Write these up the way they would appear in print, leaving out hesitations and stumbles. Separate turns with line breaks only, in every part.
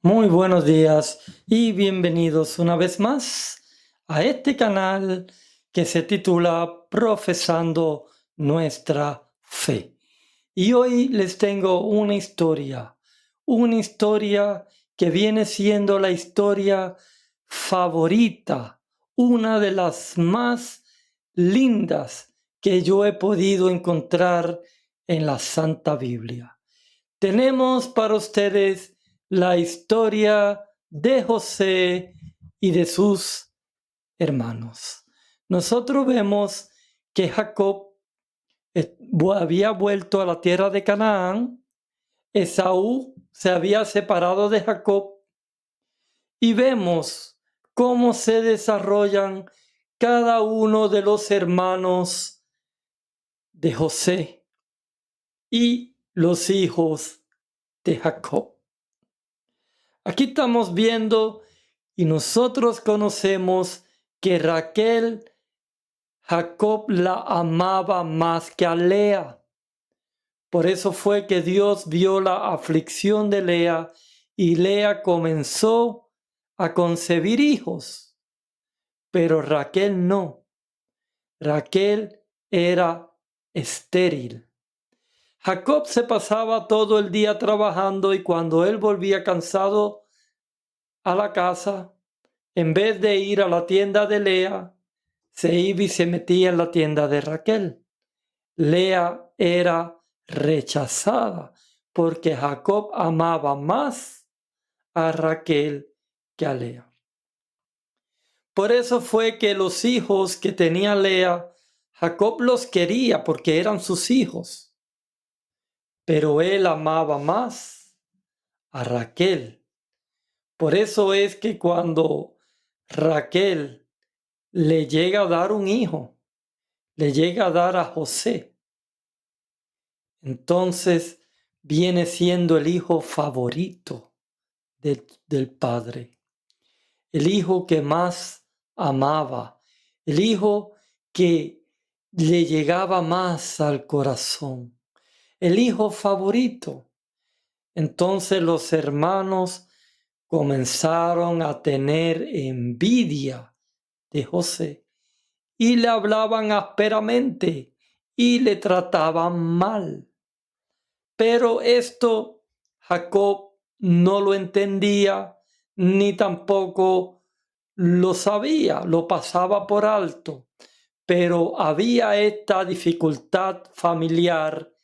Muy buenos días y bienvenidos una vez más a este canal que se titula Profesando Nuestra Fe. Y hoy les tengo una historia que viene siendo la historia favorita, una de las más lindas que yo he podido encontrar en la Santa Biblia. Tenemos para ustedes la historia de José y de sus hermanos. Nosotros vemos que Jacob había vuelto a la tierra de Canaán, Esaú se había separado de Jacob y vemos cómo se desarrollan cada uno de los hermanos de José y los hijos de Jacob. Aquí estamos viendo y nosotros conocemos que Jacob la amaba más que a Lea. Por eso fue que Dios vio la aflicción de Lea y Lea comenzó a concebir hijos. Pero Raquel no. Raquel era estéril. Jacob se pasaba todo el día trabajando y cuando él volvía cansado a la casa, en vez de ir a la tienda de Lea, se iba y se metía en la tienda de Raquel. Lea era rechazada porque Jacob amaba más a Raquel que a Lea. Por eso fue que los hijos que tenía Lea, Jacob los quería porque eran sus hijos, pero él amaba más a Raquel. Por eso es que cuando Raquel le llega a dar un hijo, le llega a dar a José, entonces viene siendo el hijo favorito del padre, el hijo que más amaba, el hijo que le llegaba más al corazón, el hijo favorito. Entonces los hermanos comenzaron a tener envidia de José y le hablaban ásperamente y le trataban mal. Pero esto Jacob no lo entendía ni tampoco lo sabía, lo pasaba por alto. Pero había esta dificultad familiar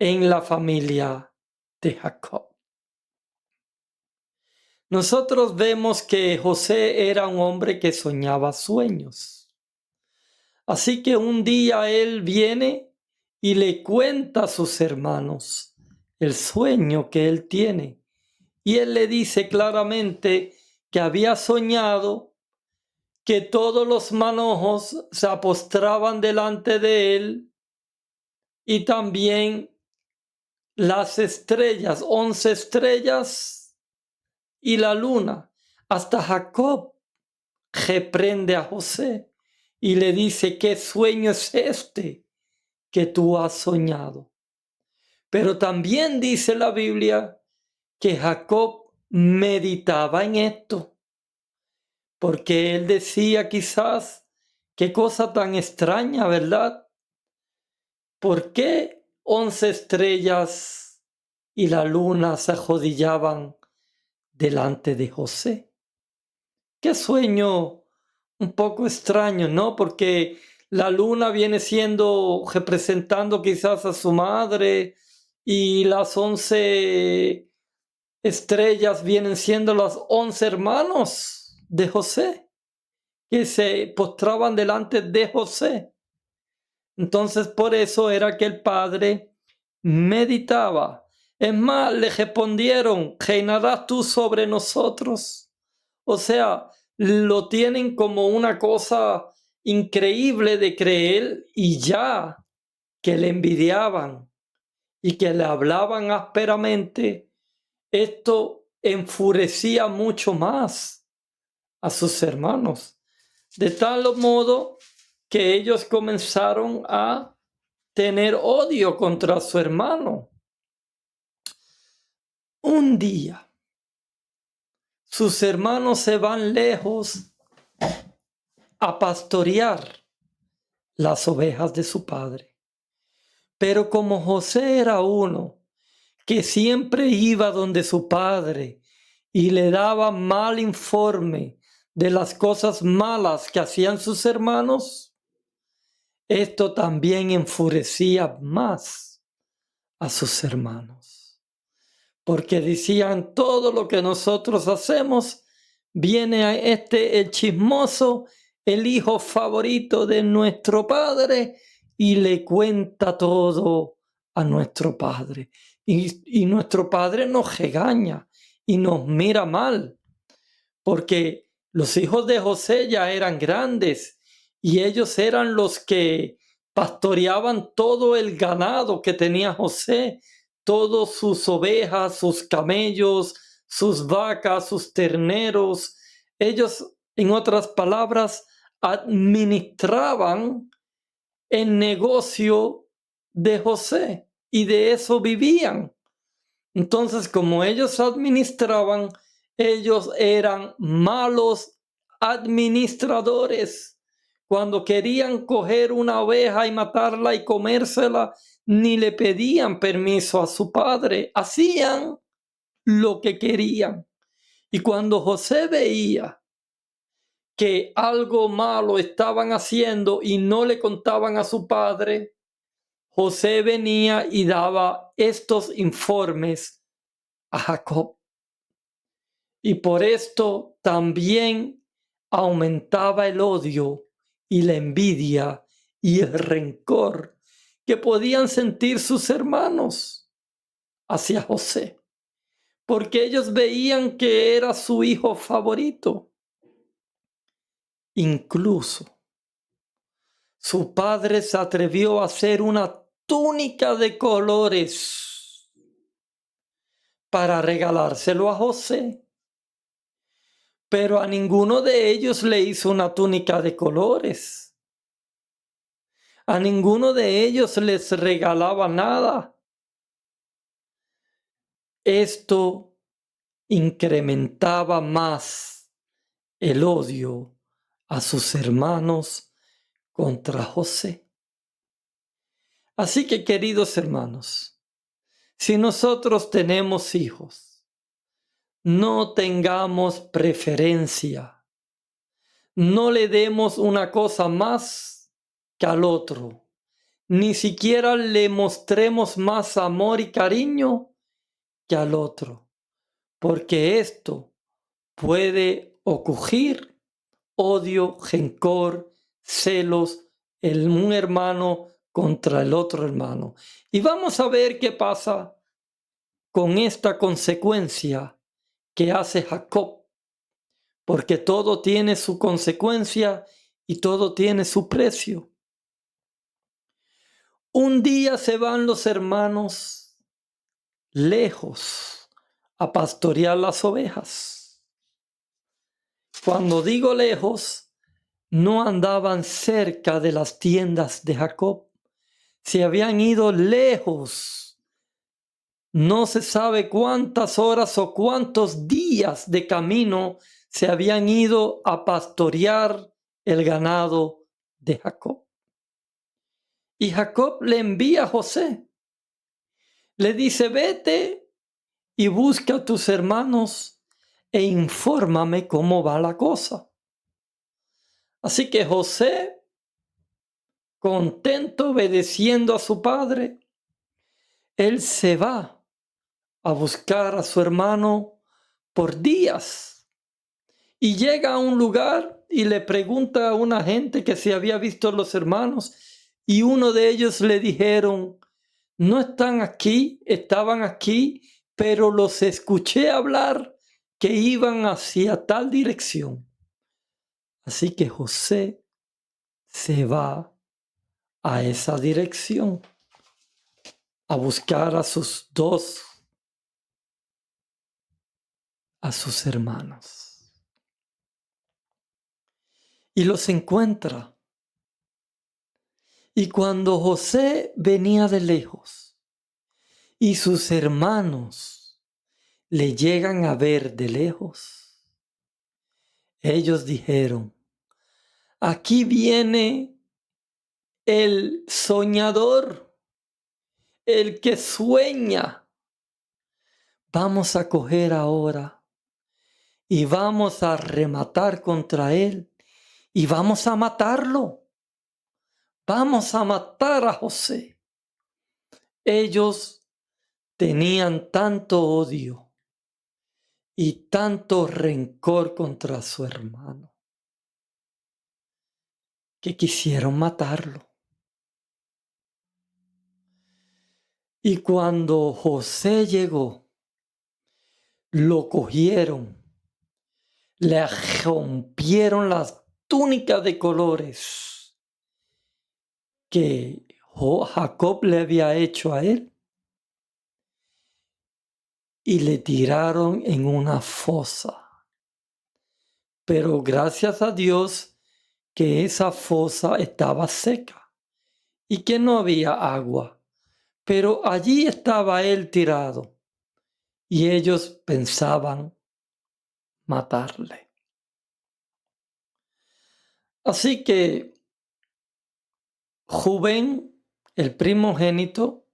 en la familia de Jacob. Nosotros vemos que José era un hombre que soñaba sueños. Así que un día él viene y le cuenta a sus hermanos el sueño que él tiene. Y él le dice claramente que había soñado que todos los manojos se postraban delante de él y también las estrellas, 11 estrellas y la luna. Hasta Jacob reprende a José y le dice: ¿qué sueño es este que tú has soñado? Pero también dice la Biblia que Jacob meditaba en esto, porque él decía quizás: qué cosa tan extraña, ¿verdad? ¿Por qué 11 estrellas y la luna se arrodillaban delante de José? Qué sueño un poco extraño, ¿no? Porque la luna viene siendo, representando quizás a su madre, y las 11 estrellas vienen siendo los 11 hermanos de José, que se postraban delante de José. Entonces, por eso era que el padre meditaba. Es más, le respondieron: ¿reinarás tú sobre nosotros? O sea, lo tienen como una cosa increíble de creer, y ya que le envidiaban y que le hablaban ásperamente, esto enfurecía mucho más a sus hermanos, de tal modo que ellos comenzaron a tener odio contra su hermano. Un día, sus hermanos se van lejos a pastorear las ovejas de su padre. Pero como José era uno que siempre iba donde su padre y le daba mal informe de las cosas malas que hacían sus hermanos, esto también enfurecía más a sus hermanos, porque decían: todo lo que nosotros hacemos, viene a el chismoso, el hijo favorito de nuestro padre, y le cuenta todo a nuestro padre. Y nuestro padre nos regaña y nos mira mal, porque los hijos de José ya eran grandes y ellos eran los que pastoreaban todo el ganado que tenía José, todas sus ovejas, sus camellos, sus vacas, sus terneros. Ellos, en otras palabras, administraban el negocio de José y de eso vivían. Entonces, como ellos administraban, ellos eran malos administradores. Cuando querían coger una oveja y matarla y comérsela, ni le pedían permiso a su padre. Hacían lo que querían. Y cuando José veía que algo malo estaban haciendo y no le contaban a su padre, José venía y daba estos informes a Jacob. Y por esto también aumentaba el odio y la envidia y el rencor que podían sentir sus hermanos hacia José, porque ellos veían que era su hijo favorito. Incluso su padre se atrevió a hacer una túnica de colores para regalárselo a José. Pero a ninguno de ellos le hizo una túnica de colores. A ninguno de ellos les regalaba nada. Esto incrementaba más el odio a sus hermanos contra José. Así que, queridos hermanos, si nosotros tenemos hijos, no tengamos preferencia. No le demos una cosa más que al otro. Ni siquiera le mostremos más amor y cariño que al otro, porque esto puede ocurrir odio, rencor, celos, un hermano contra el otro hermano. Y vamos a ver qué pasa con esta consecuencia que hace Jacob, porque todo tiene su consecuencia y todo tiene su precio. Un día se van los hermanos lejos a pastorear las ovejas. Cuando digo lejos, no andaban cerca de las tiendas de Jacob. Se habían ido lejos. No se sabe cuántas horas o cuántos días de camino se habían ido a pastorear el ganado de Jacob. Y Jacob le envía a José. Le dice: vete y busca a tus hermanos e infórmame cómo va la cosa. Así que José, contento, obedeciendo a su padre, él se va a buscar a su hermano por días. Y llega a un lugar y le pregunta a una gente que si había visto a los hermanos, y uno de ellos le dijeron: no están aquí, estaban aquí, pero los escuché hablar que iban hacia tal dirección. Así que José se va a esa dirección a buscar a sus hermanos. Y los encuentra. Y cuando José venía de lejos y sus hermanos le llegan a ver de lejos, ellos dijeron: aquí viene el soñador, el que sueña. Vamos a coger ahora y vamos a rematar contra él y vamos a matarlo. Vamos a matar a José. Ellos tenían tanto odio y tanto rencor contra su hermano que quisieron matarlo. Y cuando José llegó, lo cogieron, le rompieron las túnicas de colores que Jacob le había hecho a él y le tiraron en una fosa. Pero gracias a Dios que esa fosa estaba seca y que no había agua. Pero allí estaba él tirado y ellos pensaban matarle. Así que Rubén, el primogénito,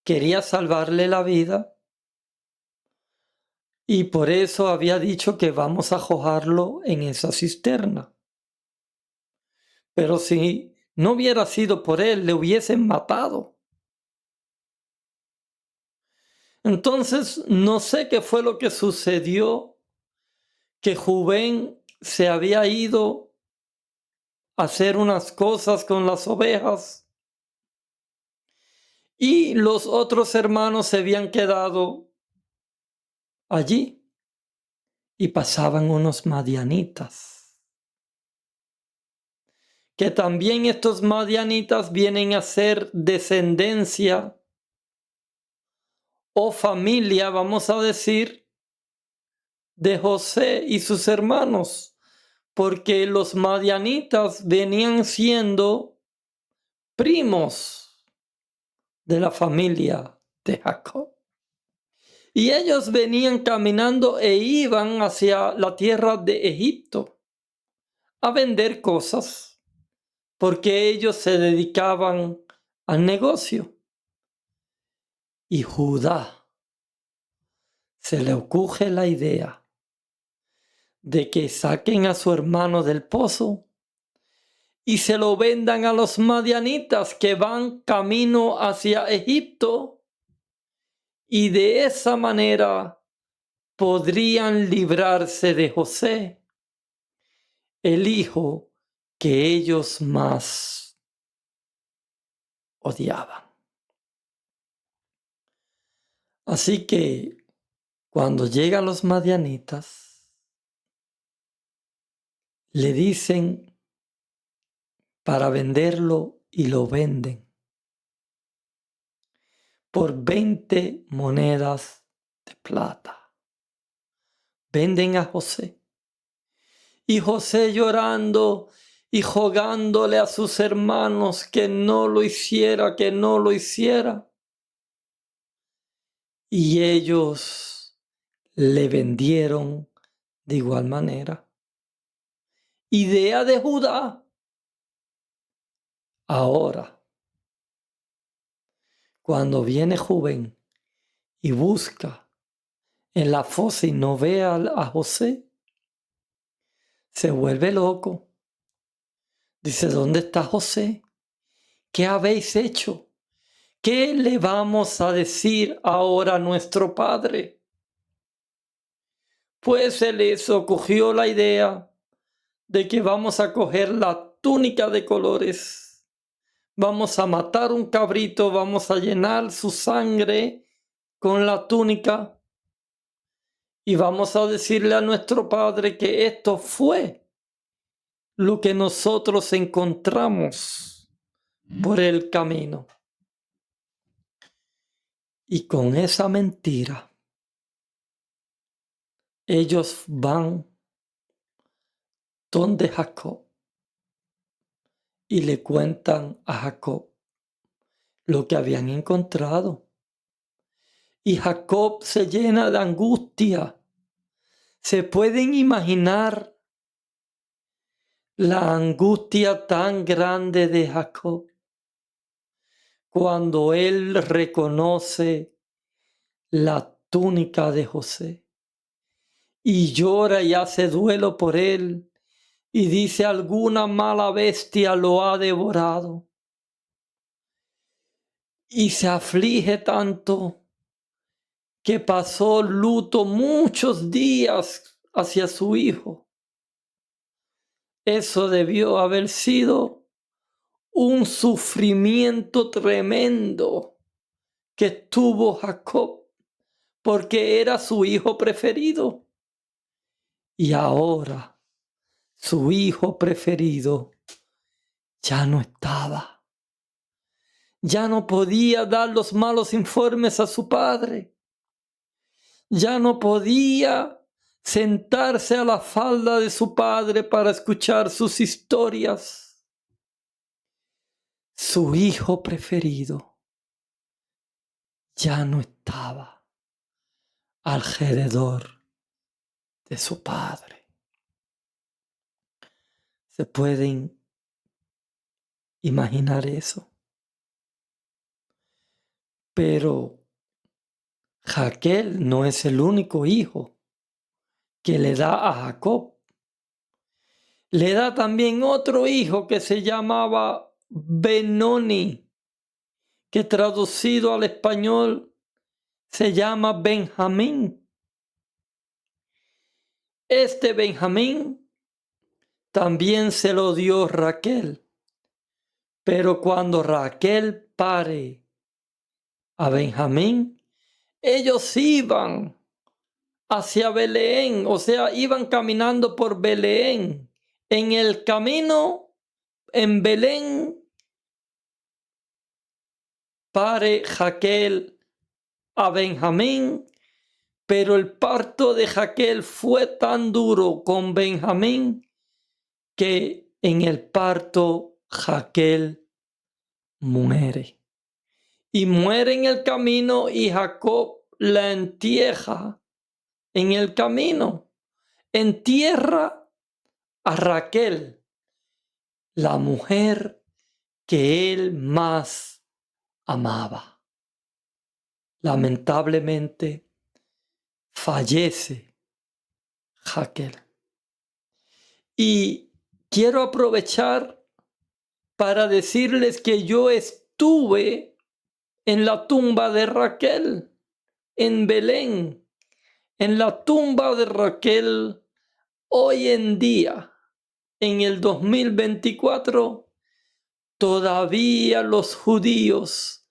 quería salvarle la vida y por eso había dicho que vamos a arrojarlo en esa cisterna. Pero si no hubiera sido por él, le hubiesen matado. Entonces, no sé qué fue lo que sucedió, que Rubén se había ido a hacer unas cosas con las ovejas y los otros hermanos se habían quedado allí y pasaban unos madianitas. Que también estos madianitas vienen a ser descendencia o familia, vamos a decir, de José y sus hermanos, porque los madianitas venían siendo primos de la familia de Jacob. Y ellos venían caminando e iban hacia la tierra de Egipto a vender cosas, porque ellos se dedicaban al negocio. Y Judá se le ocurre la idea de que saquen a su hermano del pozo y se lo vendan a los madianitas que van camino hacia Egipto, y de esa manera podrían librarse de José, el hijo que ellos más odiaban. Así que cuando llegan los madianitas, le dicen para venderlo y lo venden por 20 monedas de plata. Venden a José. Y José llorando y rogándole a sus hermanos que no lo hiciera, que no lo hiciera. Y ellos le vendieron de igual manera. Idea de Judá. Ahora, cuando viene Rubén y busca en la fosa y no ve a José, se vuelve loco. Dice: ¿dónde está José? ¿Qué habéis hecho? ¿Qué le vamos a decir ahora a nuestro padre? Pues se les ocurrió la idea de que vamos a coger la túnica de colores, vamos a matar un cabrito, vamos a llenar su sangre con la túnica y vamos a decirle a nuestro padre que esto fue lo que nosotros encontramos por el camino. Y con esa mentira, ellos van donde Jacob y le cuentan a Jacob lo que habían encontrado. y Jacob se llena de angustia. ¿Se pueden imaginar la angustia tan grande de Jacob cuando él reconoce la túnica de José y llora y hace duelo por él y dice: alguna mala bestia lo ha devorado? Y se aflige tanto que pasó luto muchos días hacia su hijo. Eso debió haber sido un sufrimiento tremendo que tuvo Jacob, porque era su hijo preferido. Y ahora su hijo preferido ya no estaba. Ya no podía dar los malos informes a su padre. Ya no podía sentarse a la falda de su padre para escuchar sus historias. Su hijo preferido ya no estaba alrededor de su padre. ¿Se pueden imaginar eso? Pero Raquel no es el único hijo que le da a Jacob. Le da también otro hijo que se llamaba Benoni, que traducido al español se llama Benjamín. Este Benjamín también se lo dio Raquel, pero cuando Raquel pare a Benjamín, ellos iban hacia Belén, o sea, iban caminando por Belén. En el camino, en Belén, pare Raquel a Benjamín, pero el parto de Raquel fue tan duro con Benjamín que en el parto Raquel muere. Y muere en el camino y Jacob la entierra en el camino. Entierra a Raquel, la mujer que él más amaba. Lamentablemente fallece Raquel. Y quiero aprovechar para decirles que yo estuve en la tumba de Raquel, en Belén, en la tumba de Raquel. Hoy en día, en el 2024, todavía los judíos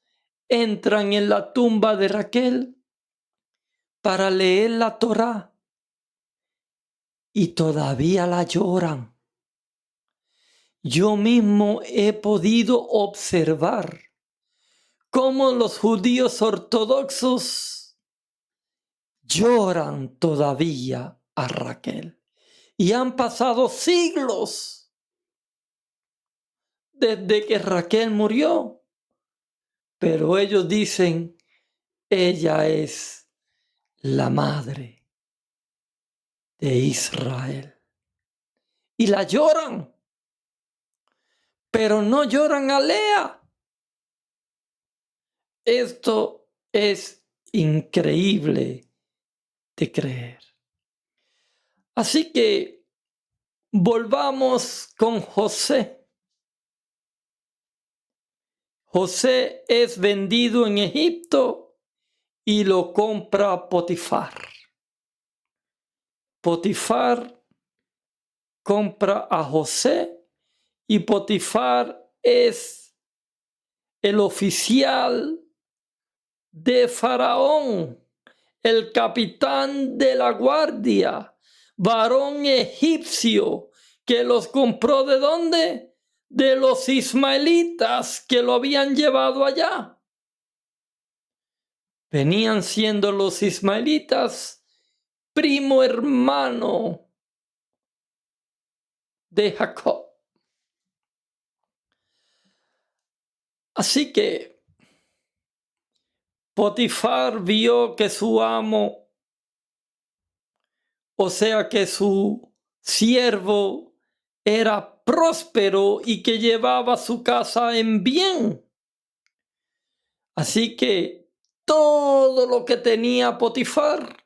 entran en la tumba de Raquel para leer la Torá y todavía la lloran. Yo mismo he podido observar cómo los judíos ortodoxos lloran todavía a Raquel. Y han pasado siglos desde que Raquel murió. Pero ellos dicen: ella es la madre de Israel. Y la lloran, pero no lloran a Lea. Esto es increíble de creer. Así que volvamos con José. José es vendido en Egipto y lo compra Potifar. Potifar compra a José y Potifar es el oficial de Faraón, el capitán de la guardia, varón egipcio que los compró. ¿De dónde? De los ismaelitas que lo habían llevado allá. Venían siendo los ismaelitas primo hermano de Jacob. Así que Potifar vio que su amo, o sea que su siervo, era próspero y que llevaba su casa en bien. Así que todo lo que tenía Potifar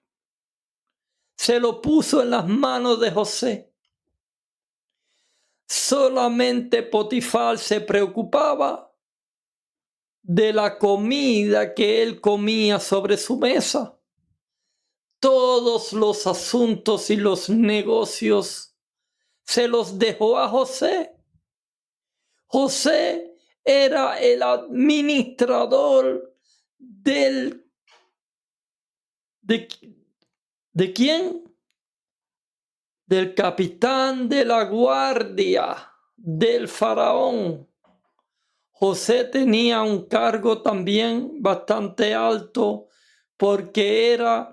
se lo puso en las manos de José. Solamente Potifar se preocupaba de la comida que él comía sobre su mesa. Todos los asuntos y los negocios se los dejó a José. José era el administrador ¿de, de quién? Del capitán de la guardia del faraón. José tenía un cargo también bastante alto porque era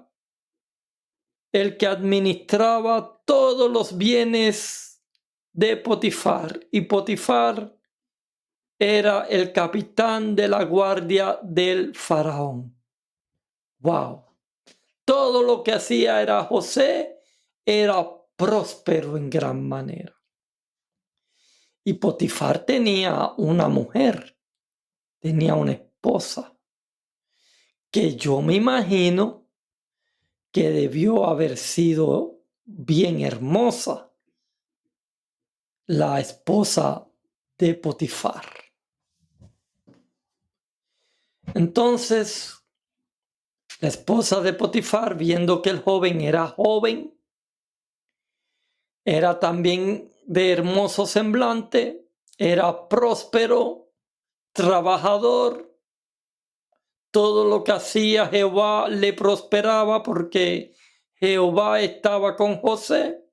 el que administraba todos los bienes de Potifar, y Potifar era el capitán de la guardia del faraón. ¡Wow! Todo lo que hacía era José, era próspero en gran manera. Y Potifar tenía una mujer, tenía una esposa, que yo me imagino que debió haber sido bien hermosa, la esposa de Potifar. Entonces, la esposa de Potifar, viendo que el joven era joven, era también de hermoso semblante, era próspero, trabajador, todo lo que hacía Jehová le prosperaba porque Jehová estaba con José.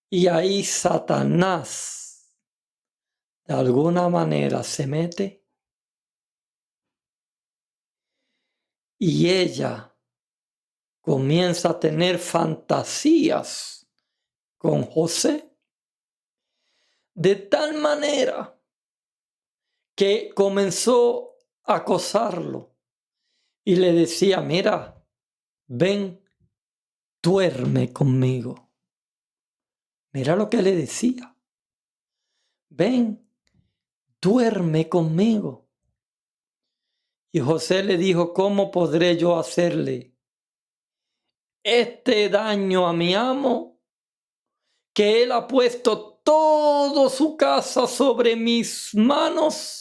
Y ahí Satanás de alguna manera se mete y ella comienza a tener fantasías con José, de tal manera que comenzó a acosarlo y le decía: mira, ven, duerme conmigo. Mira lo que le decía: ven, duerme conmigo. Y José le dijo: ¿cómo podré yo hacerle este daño a mi amo, que él ha puesto toda su casa sobre mis manos,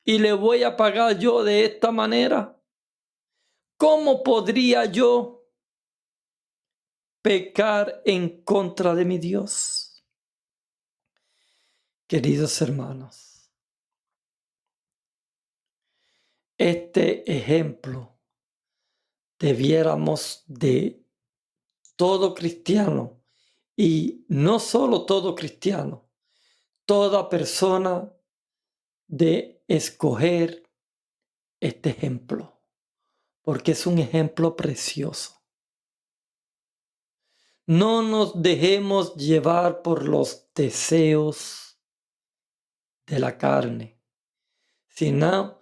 y le voy a pagar yo de esta manera? ¿Cómo podría yo pecar en contra de mi Dios? Queridos hermanos, este ejemplo debiéramos de todo cristiano, y no solo todo cristiano, toda persona, de escoger este ejemplo, porque es un ejemplo precioso. No nos dejemos llevar por los deseos de la carne, sino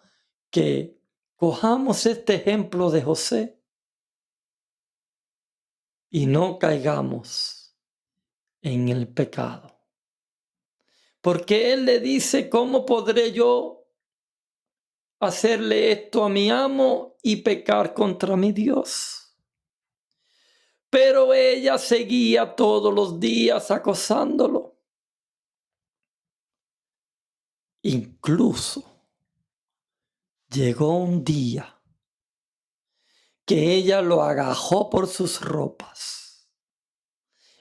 que cojamos este ejemplo de José y no caigamos en el pecado. Porque él le dice: ¿cómo podré yo hacerle esto a mi amo y pecar contra mi Dios? Pero ella seguía todos los días acosándolo. Incluso llegó un día que ella lo agajó por sus ropas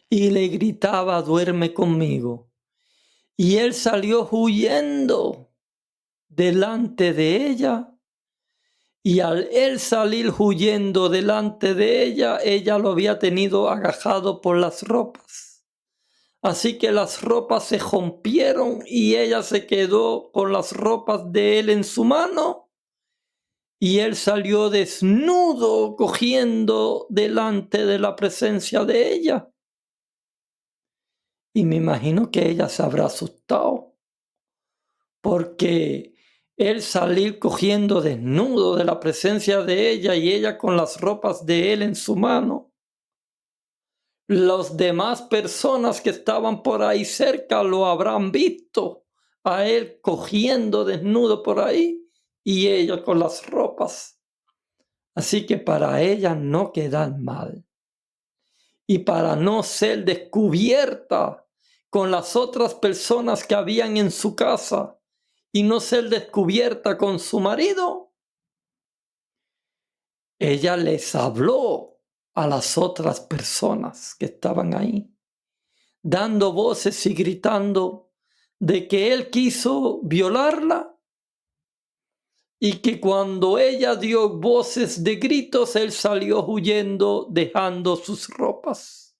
y le gritaba: duerme conmigo. Y él salió huyendo delante de ella, y al él salir huyendo delante de ella, ella lo había tenido agajado por las ropas. Así que las ropas se rompieron y ella se quedó con las ropas de él en su mano, y él salió desnudo cogiendo delante de la presencia de ella. Y me imagino que ella se habrá asustado, porque él salir cogiendo desnudo de la presencia de ella y ella con las ropas de él en su mano. Las demás personas que estaban por ahí cerca lo habrán visto a él cogiendo desnudo por ahí y ella con las ropas. Así que para ella no quedar mal y para no ser descubierta con las otras personas que habían en su casa y no ser descubierta con su marido, ella les habló a las otras personas que estaban ahí, dando voces y gritando de que él quiso violarla y que cuando ella dio voces de gritos, él salió huyendo dejando sus ropas.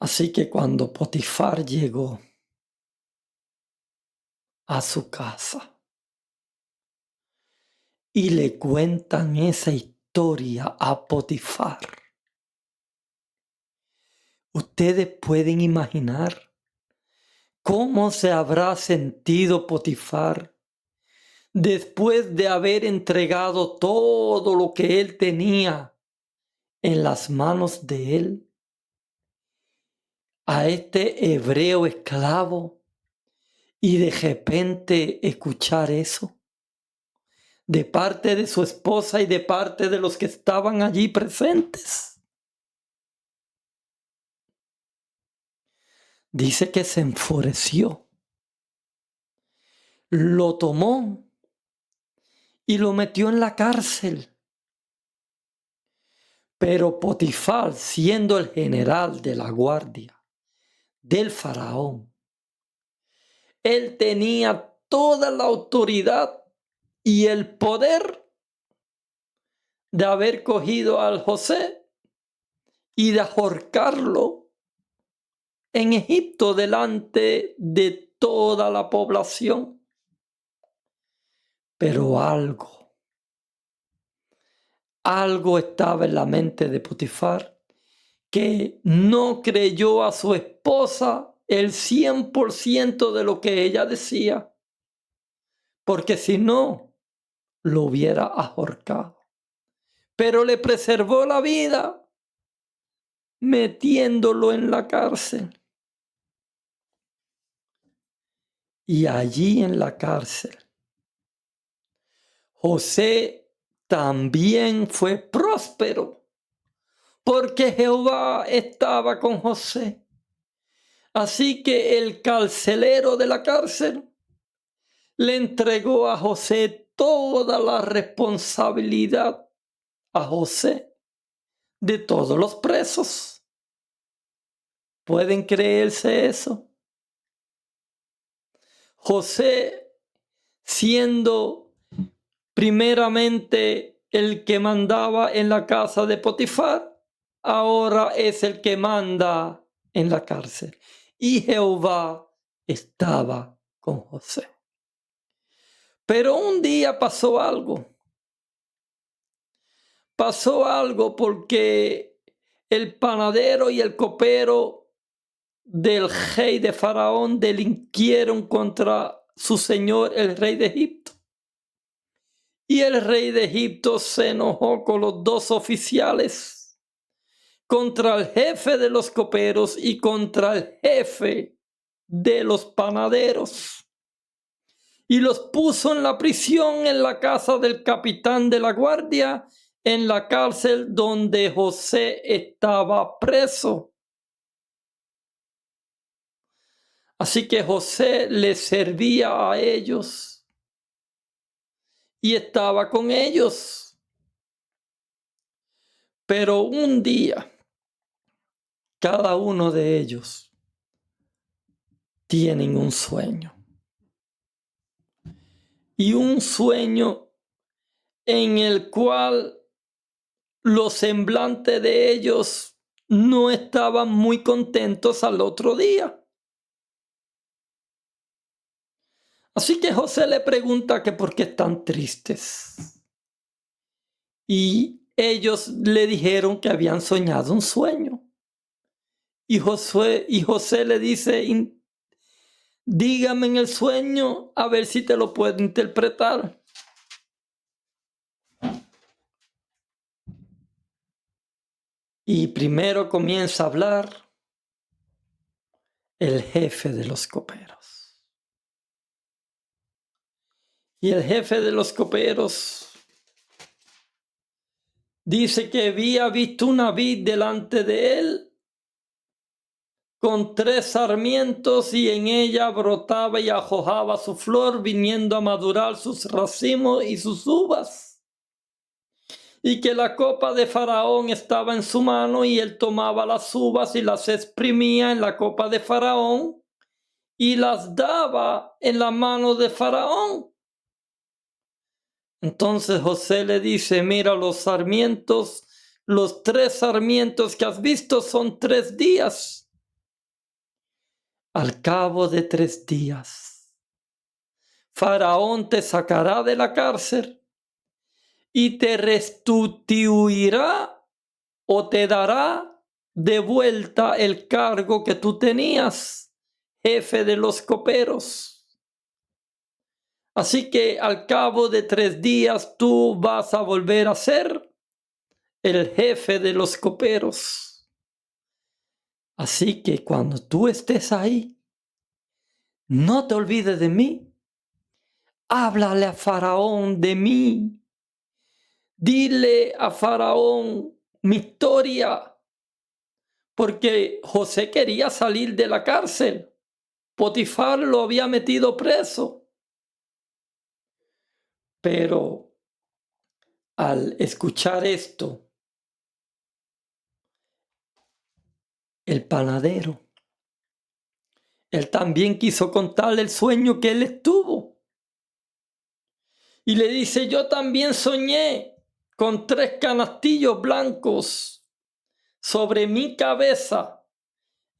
Así que cuando Potifar llegó a su casa y le cuentan esa historia a Potifar, ustedes pueden imaginar cómo se habrá sentido Potifar después de haber entregado todo lo que él tenía en las manos de él a este hebreo esclavo y de repente escuchar eso de parte de su esposa y de parte de los que estaban allí presentes. Dice que se enfureció, lo tomó y lo metió en la cárcel. Pero Potifar, siendo el general de la guardia del faraón, él tenía toda la autoridad y el poder de haber cogido al José y de ahorcarlo en Egipto delante de toda la población. Pero algo estaba en la mente de Potifar, que no creyó a su esposa el 100% de lo que ella decía, porque si no, lo hubiera ahorcado. Pero le preservó la vida metiéndolo en la cárcel. Y allí en la cárcel, José también fue próspero, porque Jehová estaba con José. Así que el carcelero de la cárcel le entregó a José toda la responsabilidad a José de todos los presos. ¿Pueden creerse eso? José, siendo primeramente el que mandaba en la casa de Potifar, ahora es el que manda en la cárcel. Y Jehová estaba con José. Pero un día pasó algo. Pasó algo porque el panadero y el copero del rey de Faraón delinquieron contra su señor, el rey de Egipto. Y el rey de Egipto se enojó con los dos oficiales, contra el jefe de los coperos y contra el jefe de los panaderos. Y los puso en la prisión en la casa del capitán de la guardia, en la cárcel donde José estaba preso. Así que José les servía a ellos y estaba con ellos. Pero un día, cada uno de ellos tienen un sueño. Y un sueño en el cual los semblantes de ellos no estaban muy contentos al otro día. Así que José le pregunta que por qué están tristes. Y ellos le dijeron que habían soñado un sueño. Y José le dice dígame en el sueño a ver si te lo puedo interpretar. Y primero comienza a hablar el jefe de los coperos. Y el jefe de los coperos dice que había visto una vid delante de él con 3 sarmientos y en ella brotaba y ajojaba su flor, viniendo a madurar sus racimos y sus uvas. Y que la copa de Faraón estaba en su mano y él tomaba las uvas y las exprimía en la copa de Faraón y las daba en la mano de Faraón. Entonces José le dice, mira, los sarmientos, los 3 sarmientos que has visto son 3 días. Al cabo de 3 días, Faraón te sacará de la cárcel y te restituirá o te dará de vuelta el cargo que tú tenías, jefe de los coperos. Así que al cabo de 3 días tú vas a volver a ser el jefe de los coperos. Así que cuando tú estés ahí, no te olvides de mí. Háblale a Faraón de mí. Dile a Faraón mi historia. Porque José quería salir de la cárcel. Potifar lo había metido preso. Pero al escuchar esto, el panadero, él también quiso contarle el sueño que él estuvo. Y le dice, yo también soñé con 3 canastillos blancos sobre mi cabeza.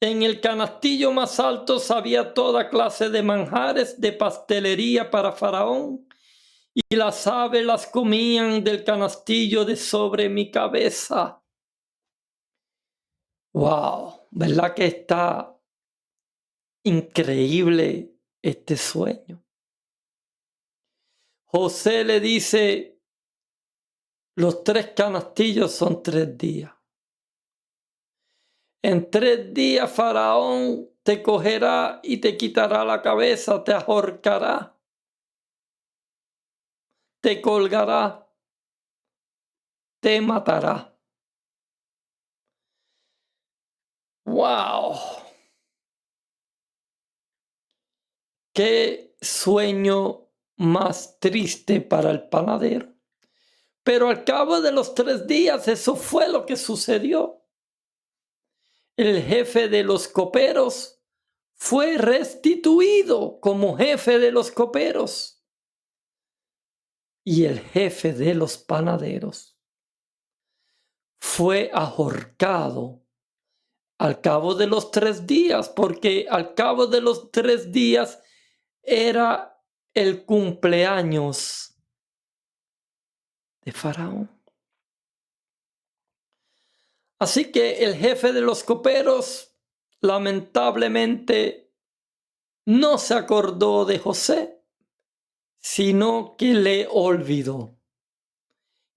En el canastillo más alto había toda clase de manjares de pastelería para Faraón. Y las aves las comían del canastillo de sobre mi cabeza. ¡Wow! ¿Verdad que está increíble este sueño? José le dice, los 3 canastillos son 3 días. En 3 días Faraón te cogerá y te quitará la cabeza, te ahorcará, te colgará, te matará. ¡Wow! ¡Qué sueño más triste para el panadero! Pero al cabo de los 3 días, eso fue lo que sucedió. El jefe de los coperos fue restituido como jefe de los coperos. Y el jefe de los panaderos fue ahorcado al cabo de los 3 días, porque al cabo de los 3 días era el cumpleaños de Faraón. Así que el jefe de los coperos lamentablemente no se acordó de José, sino que le olvidó.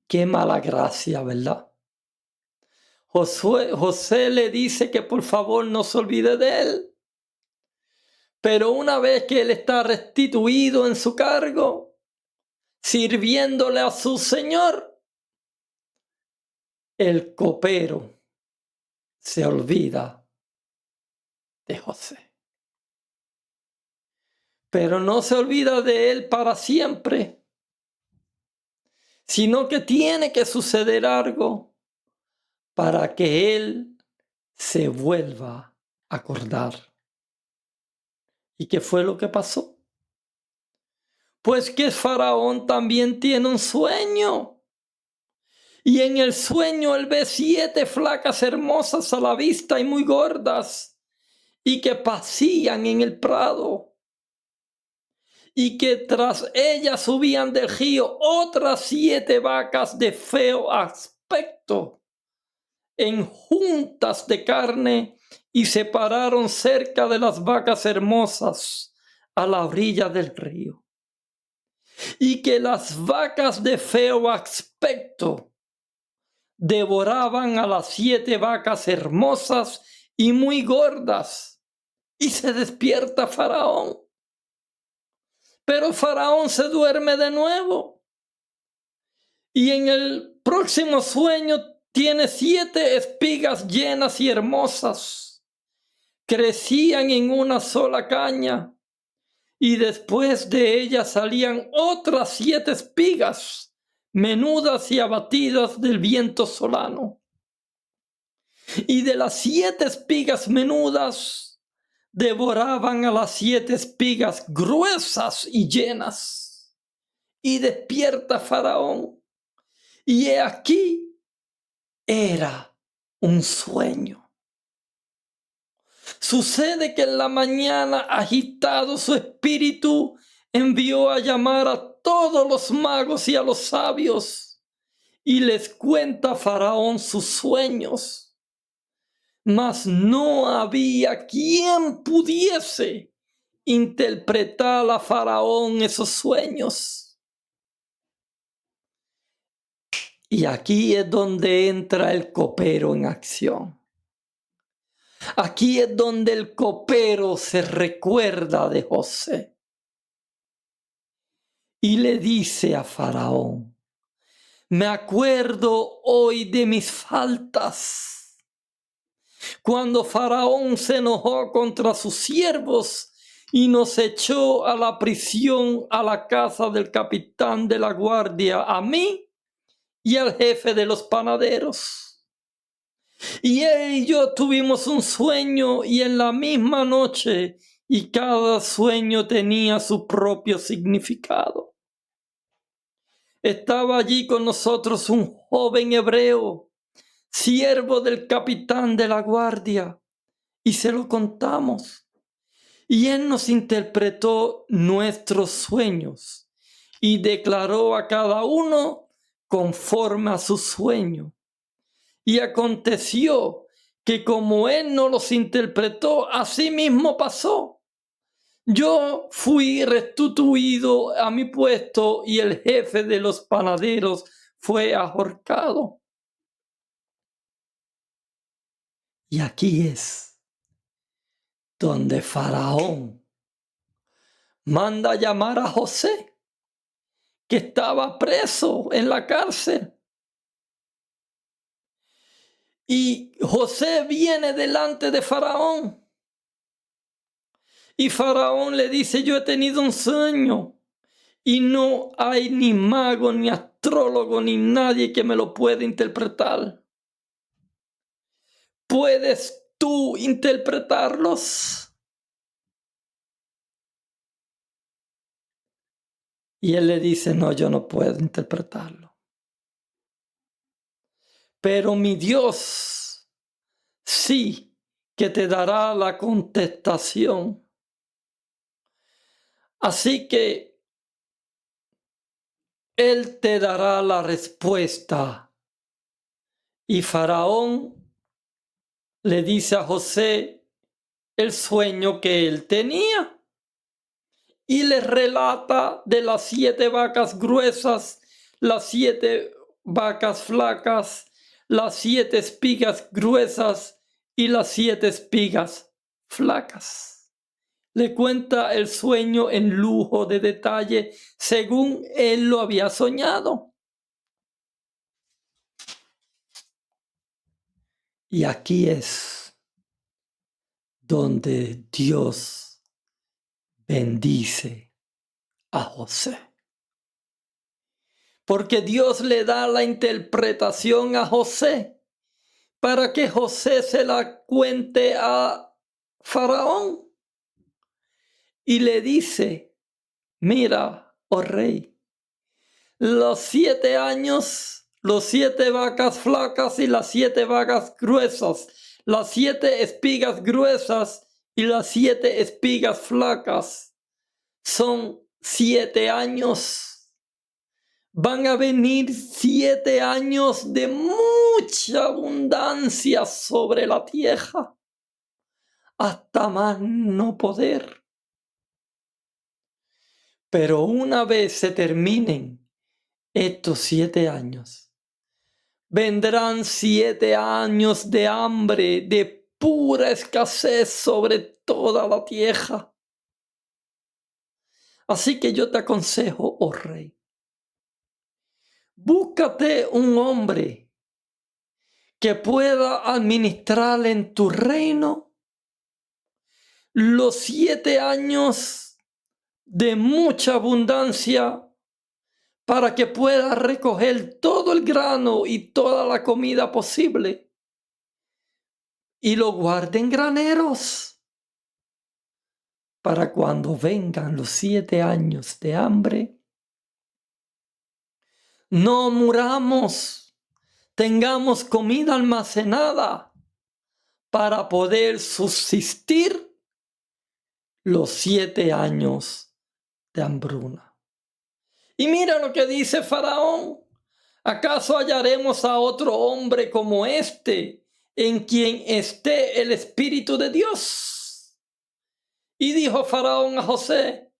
Qué mala gracia, ¿verdad? José le dice que por favor no se olvide de él. Pero una vez que él está restituido en su cargo, sirviéndole a su señor, el copero se olvida de José. Pero no se olvida de él para siempre, sino que tiene que suceder algo para que él se vuelva a acordar. ¿Y qué fue lo que pasó? Pues que Faraón también tiene un sueño. Y en el sueño él ve 7 flacas hermosas a la vista y muy gordas, y que pasían en el prado. Y que tras ellas subían del río otras 7 vacas de feo aspecto, en juntas de carne, y se pararon cerca de las vacas hermosas, a la orilla del río, y que las vacas de feo aspecto devoraban a las 7 vacas hermosas y muy gordas, y se despierta Faraón. Pero Faraón se duerme de nuevo, y en el próximo sueño tiene 7 espigas llenas y hermosas. Crecían en una sola caña, y después de ellas salían otras 7 espigas, menudas y abatidas del viento solano. Y de las 7 espigas menudas devoraban a las 7 espigas gruesas y llenas. Y despierta Faraón, y he aquí, era un sueño. Sucede que en la mañana, agitado su espíritu, envió a llamar a todos los magos y a los sabios, y les cuenta a Faraón sus sueños. Mas no había quien pudiese interpretar a Faraón esos sueños. Y aquí es donde entra el copero en acción. Aquí es donde el copero se recuerda de José y le dice a Faraón: me acuerdo hoy de mis faltas. Cuando Faraón se enojó contra sus siervos y nos echó a la prisión, a la casa del capitán de la guardia, a mí y al jefe de los panaderos. Y él y yo tuvimos un sueño, y en la misma noche, y cada sueño tenía su propio significado. Estaba allí con nosotros un joven hebreo, siervo del capitán de la guardia, y se lo contamos. Y él nos interpretó nuestros sueños y declaró a cada uno conforme a su sueño. Y aconteció que como él no los interpretó, así mismo pasó. Yo fui restituido a mi puesto y el jefe de los panaderos fue ahorcado. Y aquí es donde Faraón manda llamar a José, que estaba preso en la cárcel. Y José viene delante de Faraón. Y Faraón le dice: yo he tenido un sueño y no hay ni mago, ni astrólogo, ni nadie que me lo pueda interpretar. ¿Puedes tú interpretarlos? Y él le dice: no, yo no puedo interpretarlo. Pero mi Dios sí que te dará la contestación. Así que él te dará la respuesta. Y Faraón le dice a José el sueño que él tenía. Y le relata de las 7 vacas gruesas, las 7 vacas flacas, las 7 espigas gruesas y las 7 espigas flacas. Le cuenta el sueño en lujo de detalle, según él lo había soñado. Y aquí es donde Dios bendice a José. Porque Dios le da la interpretación a José para que José se la cuente a Faraón. Y le dice: mira, oh rey, los 7 años, los 7 vacas flacas y las 7 vacas gruesas, las 7 espigas gruesas y las 7 espigas flacas son 7 años. Van a venir 7 años de mucha abundancia sobre la tierra, hasta más no poder. Pero una vez se terminen estos 7 años, vendrán 7 años de hambre, de pura escasez sobre toda la tierra. Así que yo te aconsejo, oh rey, búscate un hombre que pueda administrar en tu reino los 7 años de mucha abundancia para que pueda recoger todo el grano y toda la comida posible y lo guarde en graneros para cuando vengan los 7 años de hambre, no muramos, tengamos comida almacenada para poder subsistir los 7 años de hambruna. Y mira lo que dice Faraón. ¿Acaso hallaremos a otro hombre como este en quien esté el Espíritu de Dios? Y dijo Faraón a José: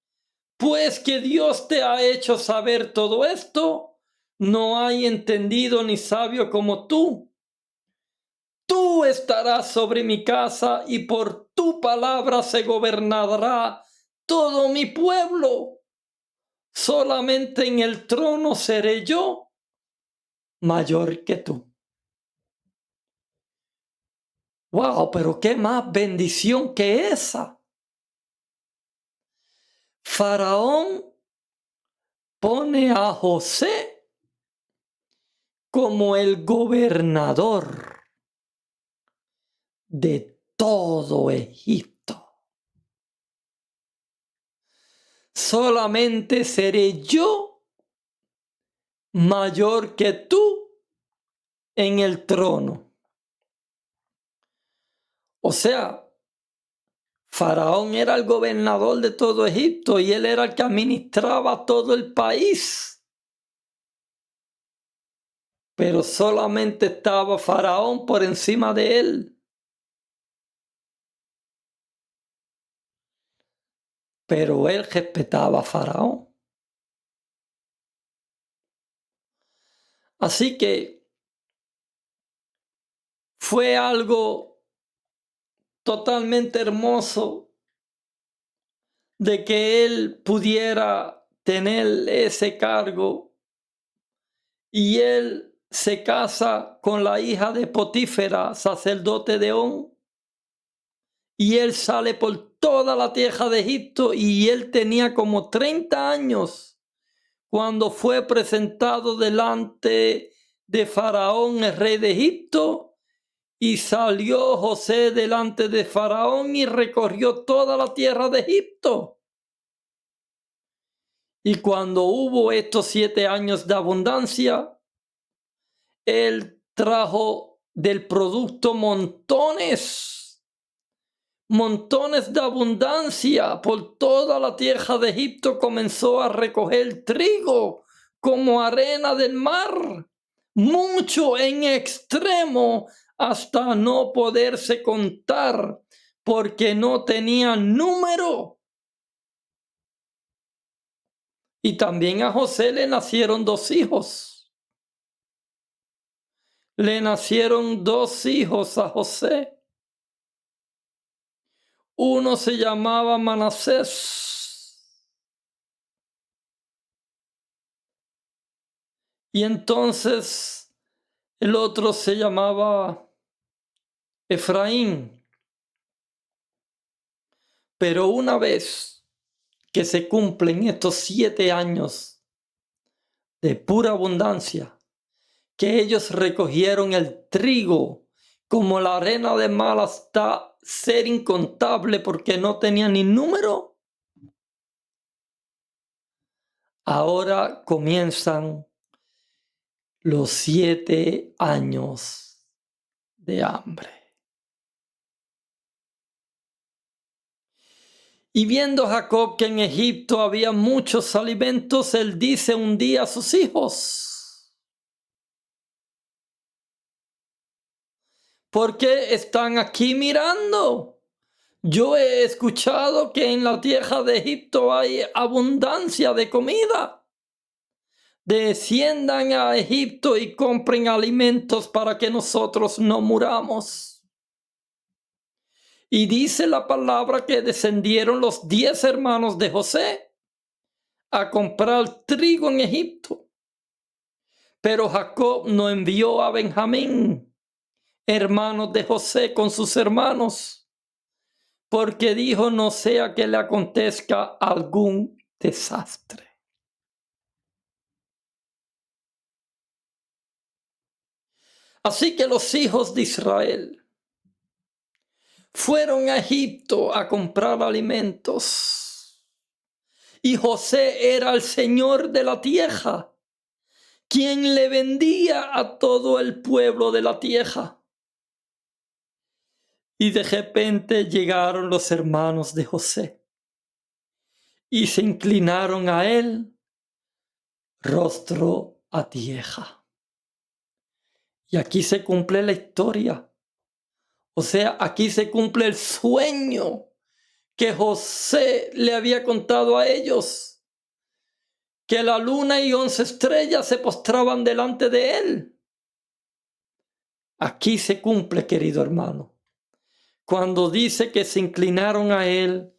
pues que Dios te ha hecho saber todo esto, no hay entendido ni sabio como tú. Tú estarás sobre mi casa y por tu palabra se gobernará todo mi pueblo. Solamente en el trono seré yo mayor que tú. ¡Wow! Pero qué más bendición que esa. Faraón pone a José como el gobernador de todo Egipto. Solamente seré yo mayor que tú en el trono. O sea, Faraón era el gobernador de todo Egipto y él era el que administraba todo el país. Pero solamente estaba Faraón por encima de él. Pero él respetaba a Faraón. Así que fue algo totalmente hermoso de que él pudiera tener ese cargo y él se casa con la hija de Potífera, sacerdote de On, y él sale por toda la tierra de Egipto y él tenía como 30 años cuando fue presentado delante de Faraón, el rey de Egipto, y salió José delante de Faraón y recorrió toda la tierra de Egipto. Y cuando hubo estos 7 años de abundancia, él trajo del producto montones de abundancia. Por toda la tierra de Egipto comenzó a recoger trigo como arena del mar, mucho en extremo, hasta no poderse contar, porque no tenía número. Y también a José le nacieron 2 hijos. Le nacieron 2 hijos a José. Uno se llamaba Manasés y entonces el otro se llamaba Efraín. Pero una vez que se cumplen estos 7 años de pura abundancia, que ellos recogieron el trigo como la arena de mar hasta ser incontable porque no tenía ni número, ahora comienzan los 7 años de hambre. Y viendo Jacob que en Egipto había muchos alimentos, él dice un día a sus hijos: ¿por qué están aquí mirando? Yo he escuchado que en la tierra de Egipto hay abundancia de comida. Desciendan a Egipto y compren alimentos para que nosotros no muramos. Y dice la palabra que descendieron los 10 hermanos de José a comprar trigo en Egipto. Pero Jacob no envió a Benjamín, hermano de José, con sus hermanos, porque dijo: no sea que le acontezca algún desastre. Así que los hijos de Israel fueron a Egipto a comprar alimentos. Y José era el señor de la tierra, quien le vendía a todo el pueblo de la tierra. Y de repente llegaron los hermanos de José y se inclinaron a él, rostro a tierra. Y aquí se cumple la historia. O sea, aquí se cumple el sueño que José le había contado a ellos, que la luna y 11 estrellas se postraban delante de él. Aquí se cumple, querido hermano, cuando dice que se inclinaron a él,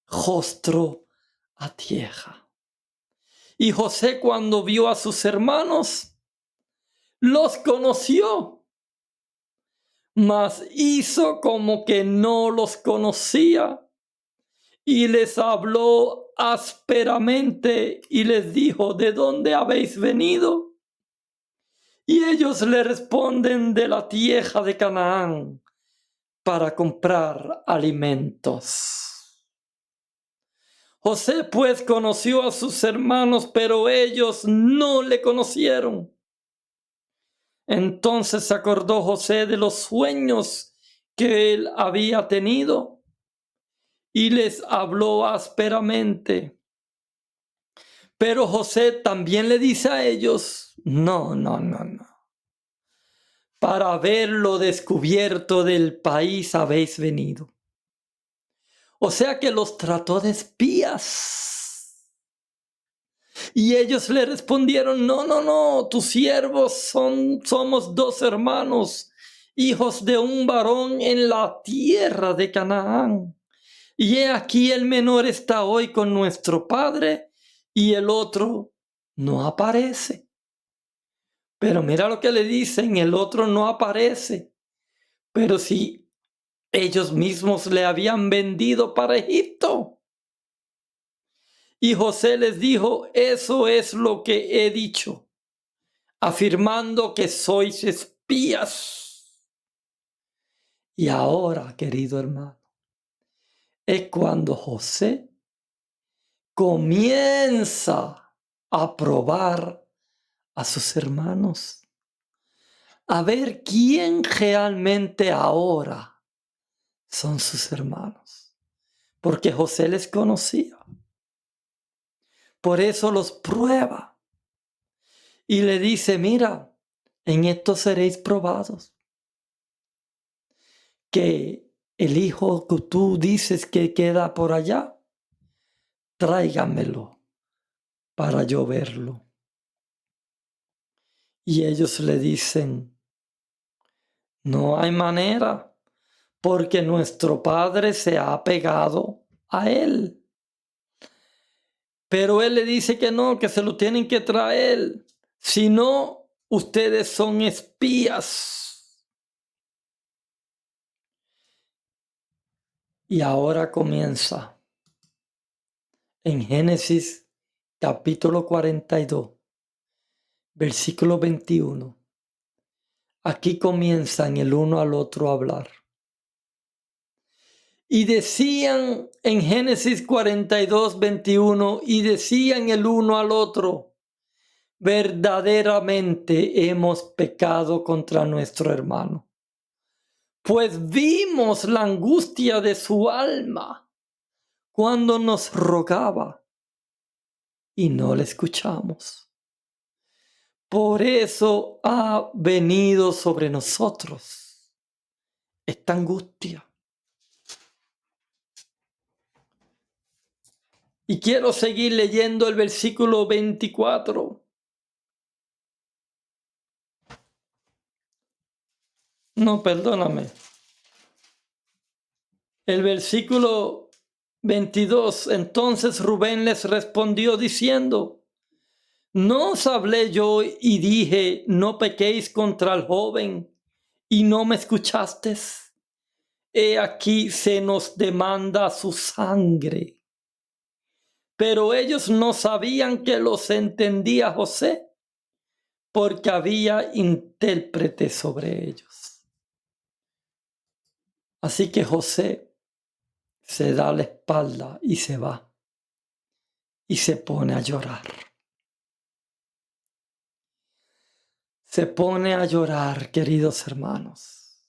rostro a tierra. Y José, cuando vio a sus hermanos, los conoció, mas hizo como que no los conocía y les habló ásperamente y les dijo: ¿de dónde habéis venido? Y ellos le responden: de la tierra de Canaán, para comprar alimentos. José pues conoció a sus hermanos, pero ellos no le conocieron. Entonces se acordó José de los sueños que él había tenido y les habló ásperamente. Pero José también le dice a ellos: no. Para ver lo descubierto del país habéis venido. O sea que los trató de espías. Y ellos le respondieron: no, tus siervos somos 2 hermanos, hijos de un varón en la tierra de Canaán. Y he aquí el menor está hoy con nuestro padre y el otro no aparece. Pero mira lo que le dicen: el otro no aparece. Pero si ellos mismos le habían vendido para Egipto. Y José les dijo: eso es lo que he dicho, afirmando que sois espías. Y ahora, querido hermano, es cuando José comienza a probar a sus hermanos, a ver quién realmente ahora son sus hermanos, porque José les conocía. Por eso los prueba y le dice: mira, en esto seréis probados, que el hijo que tú dices que queda por allá, tráigamelo para yo verlo. Y ellos le dicen: no hay manera, porque nuestro padre se ha apegado a él. Pero él le dice que no, que se lo tienen que traer, si no, ustedes son espías. Y ahora comienza en Génesis capítulo 42, versículo 21. Aquí comienzan el uno al otro a hablar. Y decían en Génesis 42, 21, y decían el uno al otro: verdaderamente hemos pecado contra nuestro hermano, pues vimos la angustia de su alma cuando nos rogaba y no le escuchamos. Por eso ha venido sobre nosotros esta angustia. Y quiero seguir leyendo el versículo 24. No, perdóname. El versículo 22. Entonces Rubén les respondió diciendo: ¿no os hablé yo y dije, no pequéis contra el joven, y no me escuchasteis? He aquí se nos demanda su sangre. Pero ellos no sabían que los entendía José, porque había intérprete sobre ellos. Así que José se da la espalda y se va, y se pone a llorar. Se pone a llorar, queridos hermanos.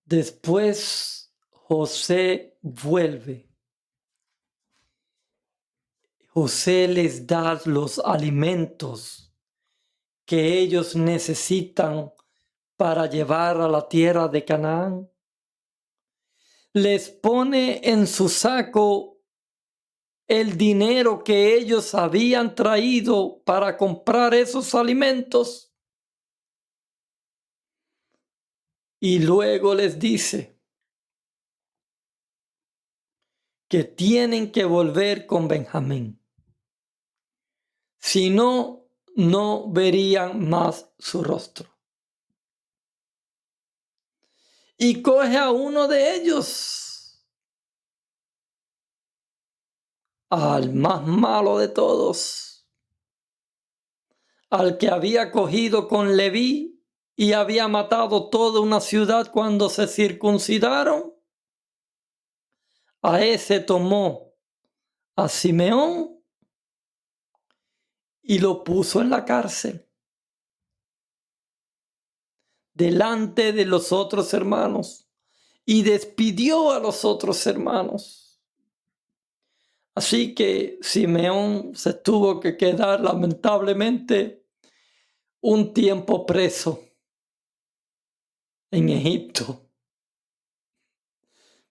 Después José vuelve. José les da los alimentos que ellos necesitan para llevar a la tierra de Canaán. Les pone en su saco el dinero que ellos habían traído para comprar esos alimentos. Y luego les dice que tienen que volver con Benjamín. Si no, no verían más su rostro. Y coge a uno de ellos, al más malo de todos, al que había cogido con Leví y había matado toda una ciudad cuando se circuncidaron. A ese tomó a Simeón y lo puso en la cárcel, delante de los otros hermanos, y despidió a los otros hermanos. Así que Simeón se tuvo que quedar lamentablemente un tiempo preso en Egipto.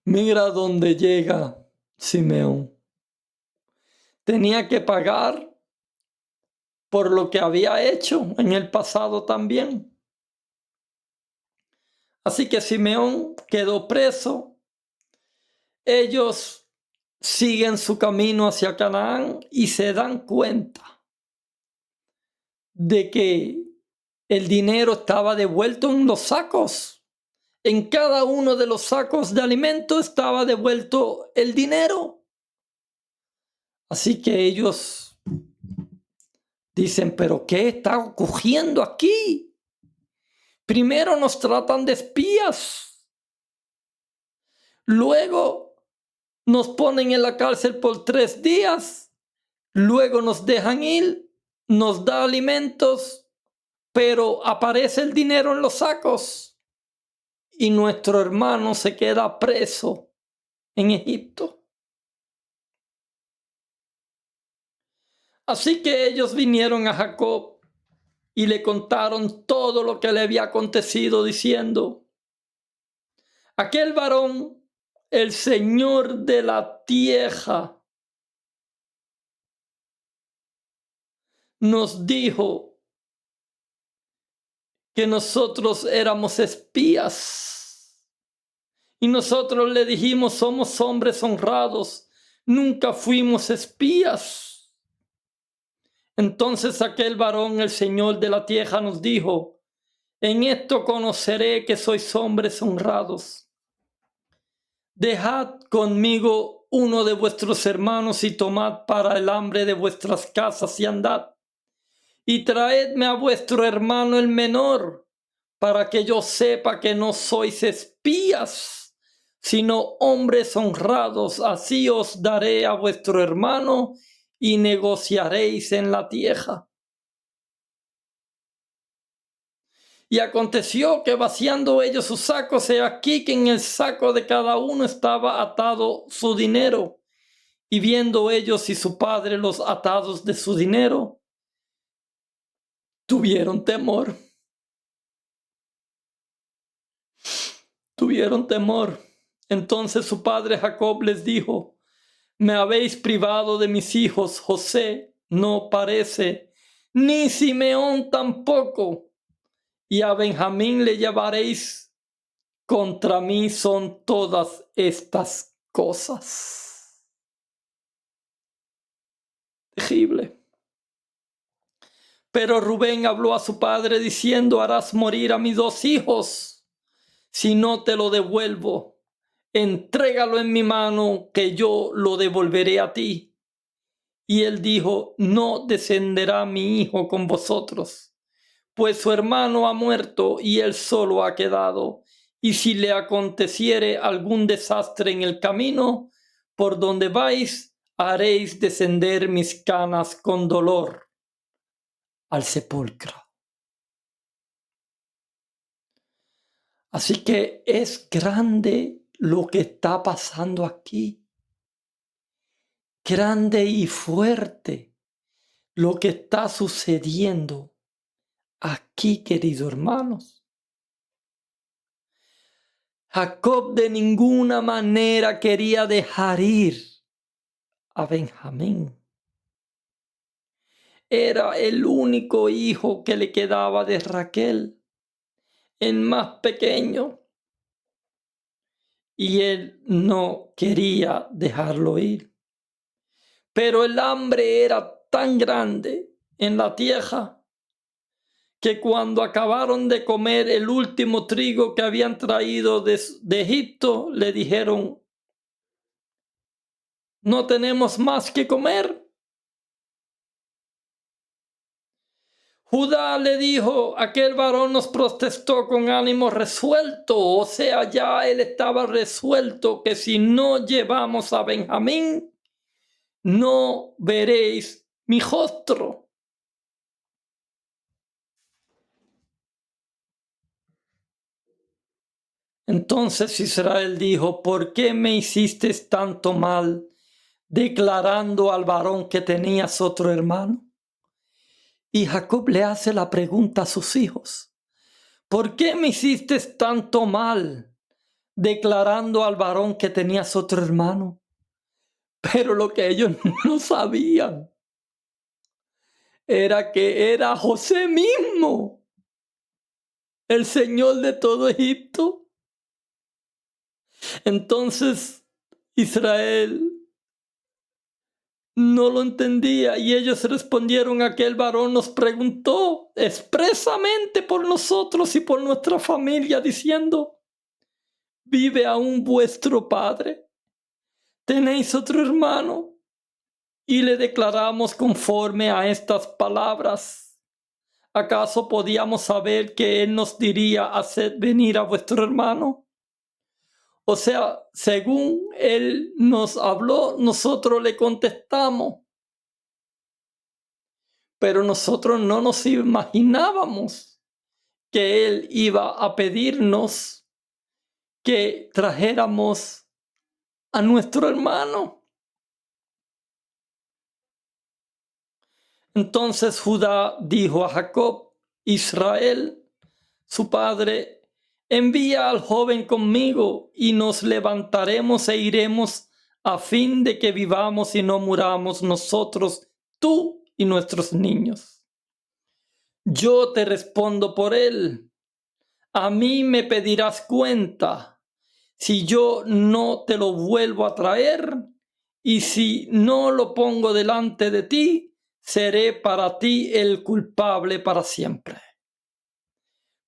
Mira dónde llega Simeón. Tenía que pagar por lo que había hecho en el pasado también. Así que Simeón quedó preso. Ellos siguen su camino hacia Canaán y se dan cuenta de que el dinero estaba devuelto en los sacos. En cada uno de los sacos de alimento estaba devuelto el dinero. Así que ellos dicen, ¿pero qué está ocurriendo aquí? Primero nos tratan de espías. Luego nos ponen en la cárcel por 3 días. Luego nos dejan ir, nos da alimentos, pero aparece el dinero en los sacos y nuestro hermano se queda preso en Egipto. Así que ellos vinieron a Jacob y le contaron todo lo que le había acontecido, diciendo: aquel varón, el Señor de la tierra, nos dijo que nosotros éramos espías. Y nosotros le dijimos, somos hombres honrados, nunca fuimos espías. Entonces aquel varón, el Señor de la tierra, nos dijo: en esto conoceré que sois hombres honrados. Dejad conmigo uno de vuestros hermanos y tomad para el hambre de vuestras casas y andad. Y traedme a vuestro hermano el menor, para que yo sepa que no sois espías, sino hombres honrados. Así os daré a vuestro hermano y negociaréis en la tierra. Y aconteció que vaciando ellos sus sacos, he aquí que en el saco de cada uno estaba atado su dinero. Y viendo ellos y su padre los atados de su dinero, tuvieron temor. Tuvieron temor Entonces su padre Jacob les dijo: me habéis privado de mis hijos, José no parece, ni Simeón tampoco, y a Benjamín le llevaréis. Contra mí son todas estas cosas. Terrible. Pero Rubén habló a su padre diciendo: harás morir a mis 2 hijos si no te lo devuelvo. Entrégalo en mi mano, que yo lo devolveré a ti. Y él dijo: no descenderá mi hijo con vosotros, pues su hermano ha muerto y él solo ha quedado. Y si le aconteciere algún desastre en el camino, por donde vais, haréis descender mis canas con dolor al sepulcro. Así que es grande lo que está pasando aquí. Grande y fuerte lo que está sucediendo aquí, queridos hermanos. Jacob de ninguna manera quería dejar ir a Benjamín. Era el único hijo que le quedaba de Raquel, el más pequeño, y él no quería dejarlo ir. Pero el hambre era tan grande en la tierra que cuando acabaron de comer el último trigo que habían traído de Egipto, le dijeron: no tenemos más que comer. Judá le dijo: aquel varón nos protestó con ánimo resuelto, o sea, ya él estaba resuelto que si no llevamos a Benjamín, no veréis mi rostro. Entonces Israel dijo: ¿por qué me hiciste tanto mal, declarando al varón que tenías otro hermano? Y Jacob le hace la pregunta a sus hijos: ¿por qué me hiciste tanto mal, declarando al varón que tenías otro hermano? Pero lo que ellos no sabían era que era José mismo, el Señor de todo Egipto. Entonces Israel no lo entendía y ellos respondieron: aquel varón nos preguntó expresamente por nosotros y por nuestra familia, diciendo: ¿vive aún vuestro padre? ¿Tenéis otro hermano? Y le declaramos conforme a estas palabras. ¿Acaso podíamos saber que él nos diría: haced venir a vuestro hermano? O sea, según él nos habló, nosotros le contestamos. Pero nosotros no nos imaginábamos que él iba a pedirnos que trajéramos a nuestro hermano. Entonces Judá dijo a Jacob: Israel, su padre, envía al joven conmigo y nos levantaremos e iremos, a fin de que vivamos y no muramos nosotros, tú y nuestros niños. Yo te respondo por él. A mí me pedirás cuenta si yo no te lo vuelvo a traer, y si no lo pongo delante de ti, seré para ti el culpable para siempre.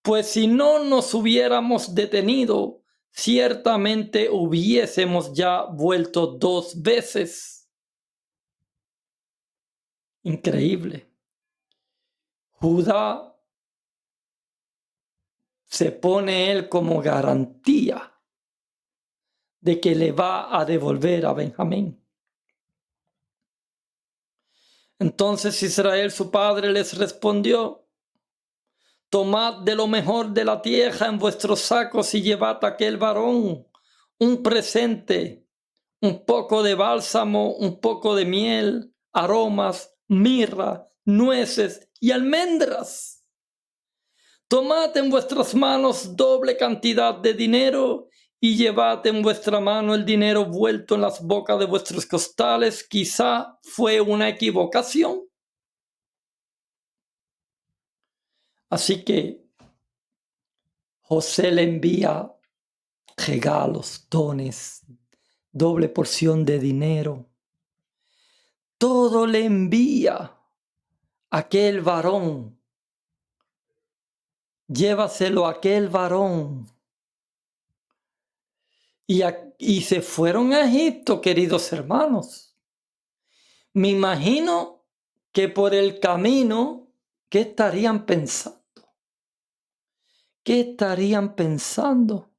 Pues si no nos hubiéramos detenido, ciertamente hubiésemos ya vuelto 2 veces. Increíble. Judá se pone él como garantía de que le va a devolver a Benjamín. Entonces Israel, su padre, les respondió: tomad de lo mejor de la tierra en vuestros sacos y llevad a aquel varón un presente, un poco de bálsamo, un poco de miel, aromas, mirra, nueces y almendras. Tomad en vuestras manos doble cantidad de dinero y llevad en vuestra mano el dinero vuelto en las bocas de vuestros costales. Quizá fue una equivocación. Así que José le envía regalos, dones, doble porción de dinero. Todo le envía a aquel varón. Llévaselo a aquel varón. Y se fueron a Egipto, queridos hermanos. Me imagino que por el camino, ¿qué estarían pensando? ¿Qué estarían pensando?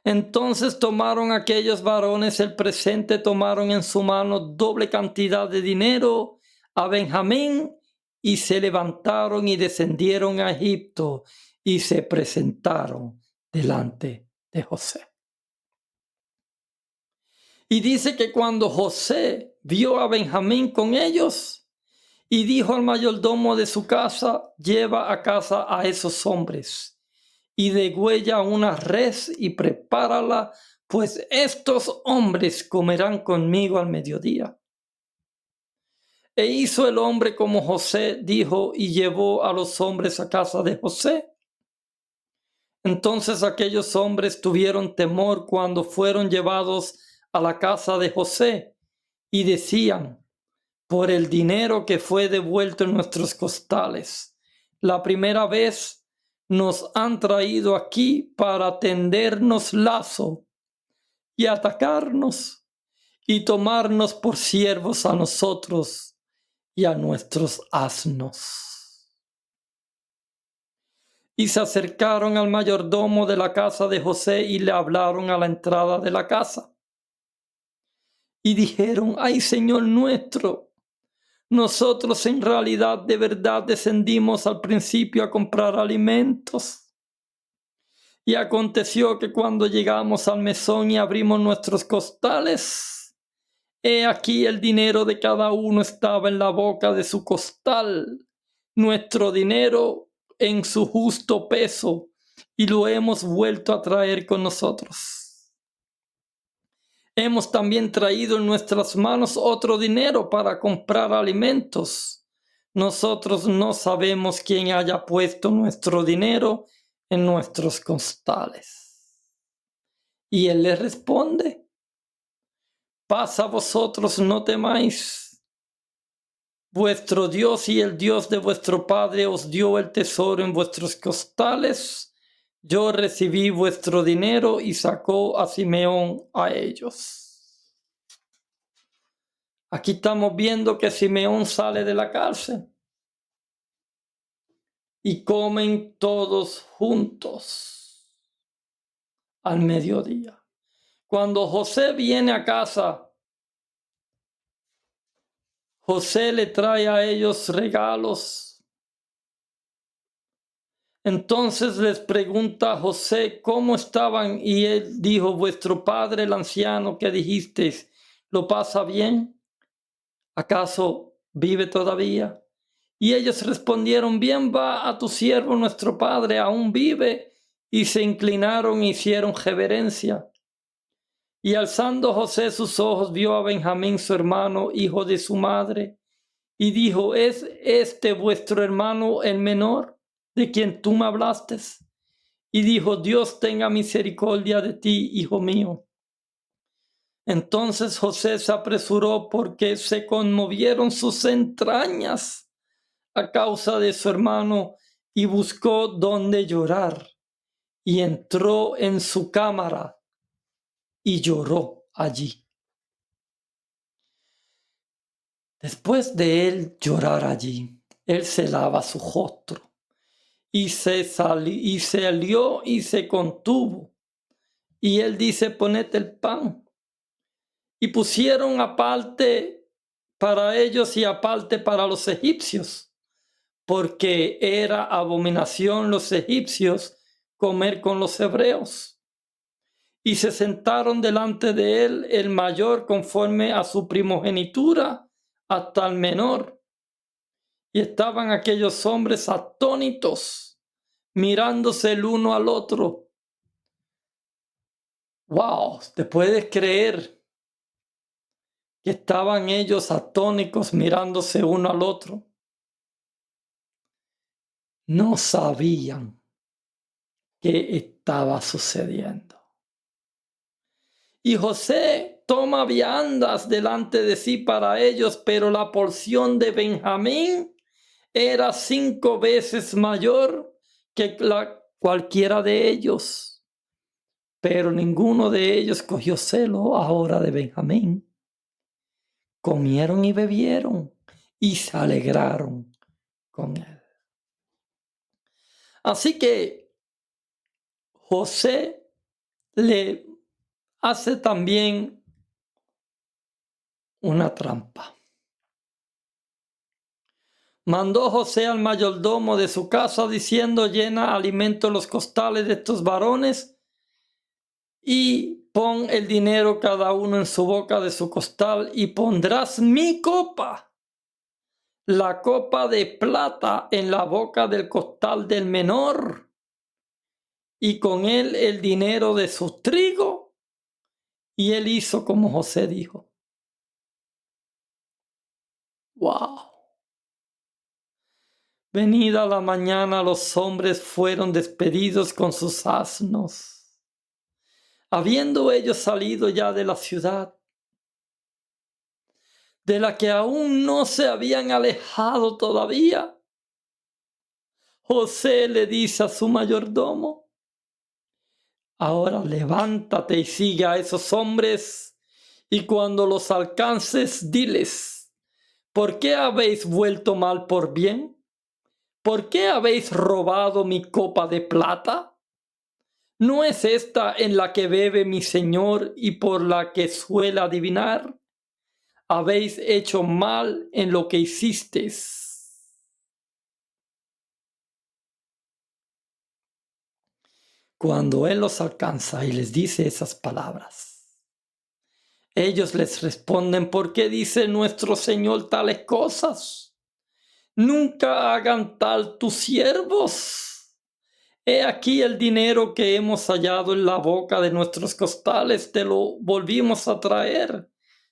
Entonces tomaron aquellos varones el presente, tomaron en su mano doble cantidad de dinero a Benjamín y se levantaron y descendieron a Egipto y se presentaron delante de José. Y dice que cuando José vio a Benjamín con ellos y dijo al mayordomo de su casa: lleva a casa a esos hombres y degüella una res y prepárala, pues estos hombres comerán conmigo al mediodía. E hizo el hombre como José dijo y llevó a los hombres a casa de José. Entonces aquellos hombres tuvieron temor cuando fueron llevados a la casa de José y decían: por el dinero que fue devuelto en nuestros costales, la primera vez nos han traído aquí para tendernos lazo y atacarnos y tomarnos por siervos a nosotros y a nuestros asnos. Y se acercaron al mayordomo de la casa de José y le hablaron a la entrada de la casa. Y dijeron: ay, Señor nuestro, nosotros en realidad de verdad descendimos al principio a comprar alimentos. Y aconteció que cuando llegamos al mesón y abrimos nuestros costales, he aquí el dinero de cada uno estaba en la boca de su costal, nuestro dinero en su justo peso, y lo hemos vuelto a traer con nosotros. Hemos también traído en nuestras manos otro dinero para comprar alimentos. Nosotros no sabemos quién haya puesto nuestro dinero en nuestros costales. Y él le responde: paz a vosotros, no temáis. Vuestro Dios y el Dios de vuestro Padre os dio el tesoro en vuestros costales. Yo recibí vuestro dinero. Y sacó a Simeón a ellos. Aquí estamos viendo que Simeón sale de la cárcel y comen todos juntos al mediodía. Cuando José viene a casa, José le trae a ellos regalos. Entonces les pregunta a José cómo estaban y él dijo: vuestro padre, el anciano que dijisteis, ¿lo pasa bien? ¿Acaso vive todavía? Y ellos respondieron: bien va a tu siervo nuestro padre, aún vive. Y se inclinaron e hicieron reverencia. Y alzando José sus ojos, vio a Benjamín su hermano, hijo de su madre, y dijo: ¿es este vuestro hermano el menor, de quien tú me hablaste? Y dijo: Dios tenga misericordia de ti, hijo mío. Entonces José se apresuró porque se conmovieron sus entrañas a causa de su hermano, y buscó donde llorar, y entró en su cámara y lloró allí. Después de él llorar allí, él se lava su rostro y se salió y se contuvo. Y él dice: poned el pan. Y pusieron aparte para ellos y aparte para los egipcios, porque era abominación los egipcios comer con los hebreos. Y se sentaron delante de él, el mayor conforme a su primogenitura, hasta el menor. Y estaban aquellos hombres atónitos, mirándose el uno al otro. Wow, ¿te puedes creer que estaban ellos atónicos mirándose uno al otro? No sabían qué estaba sucediendo. Y José toma viandas delante de sí para ellos, pero la porción de Benjamín era 5 veces mayor que cualquiera de ellos. Pero ninguno de ellos cogió celo ahora de Benjamín. Comieron y bebieron y se alegraron con él. Así que José le hace también una trampa. Mandó José al mayordomo de su casa diciendo: llena alimento los costales de estos varones y pon el dinero cada uno en su boca de su costal, y pondrás mi copa, la copa de plata, en la boca del costal del menor, y con él el dinero de su trigo. Y él hizo como José dijo. ¡Wow! Venida la mañana, los hombres fueron despedidos con sus asnos. Habiendo ellos salido ya de la ciudad, de la que aún no se habían alejado todavía, José le dice a su mayordomo: ahora levántate y sigue a esos hombres, y cuando los alcances, diles: ¿por qué habéis vuelto mal por bien? ¿Por qué habéis robado mi copa de plata? ¿No es esta en la que bebe mi señor y por la que suele adivinar? Habéis hecho mal en lo que hicisteis. Cuando él los alcanza y les dice esas palabras, ellos les responden: ¿por qué dice nuestro señor tales cosas? Nunca hagan tal tus siervos. He aquí el dinero que hemos hallado en la boca de nuestros costales, te lo volvimos a traer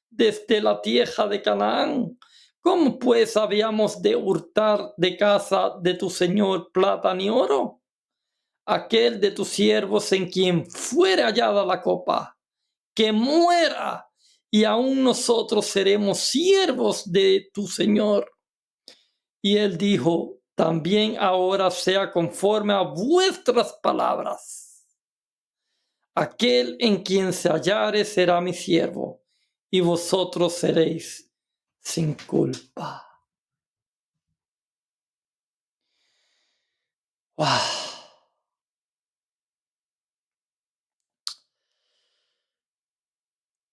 desde la tierra de Canaán. ¿Cómo pues habíamos de hurtar de casa de tu señor plata ni oro? Aquel de tus siervos en quien fuere hallada la copa, que muera, y aún nosotros seremos siervos de tu señor. Y él dijo: también ahora sea conforme a vuestras palabras. Aquel en quien se hallare será mi siervo, y vosotros seréis sin culpa. ¡Wow!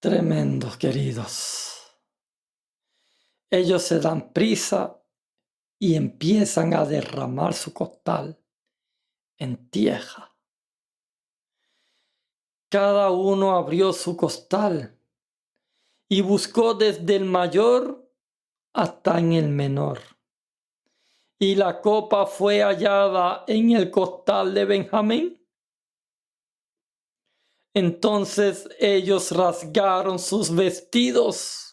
Tremendo, queridos. Ellos se dan prisa y empiezan a derramar su costal en tierra. Cada uno abrió su costal y buscó desde el mayor hasta en el menor. Y la copa fue hallada en el costal de Benjamín. Entonces ellos rasgaron sus vestidos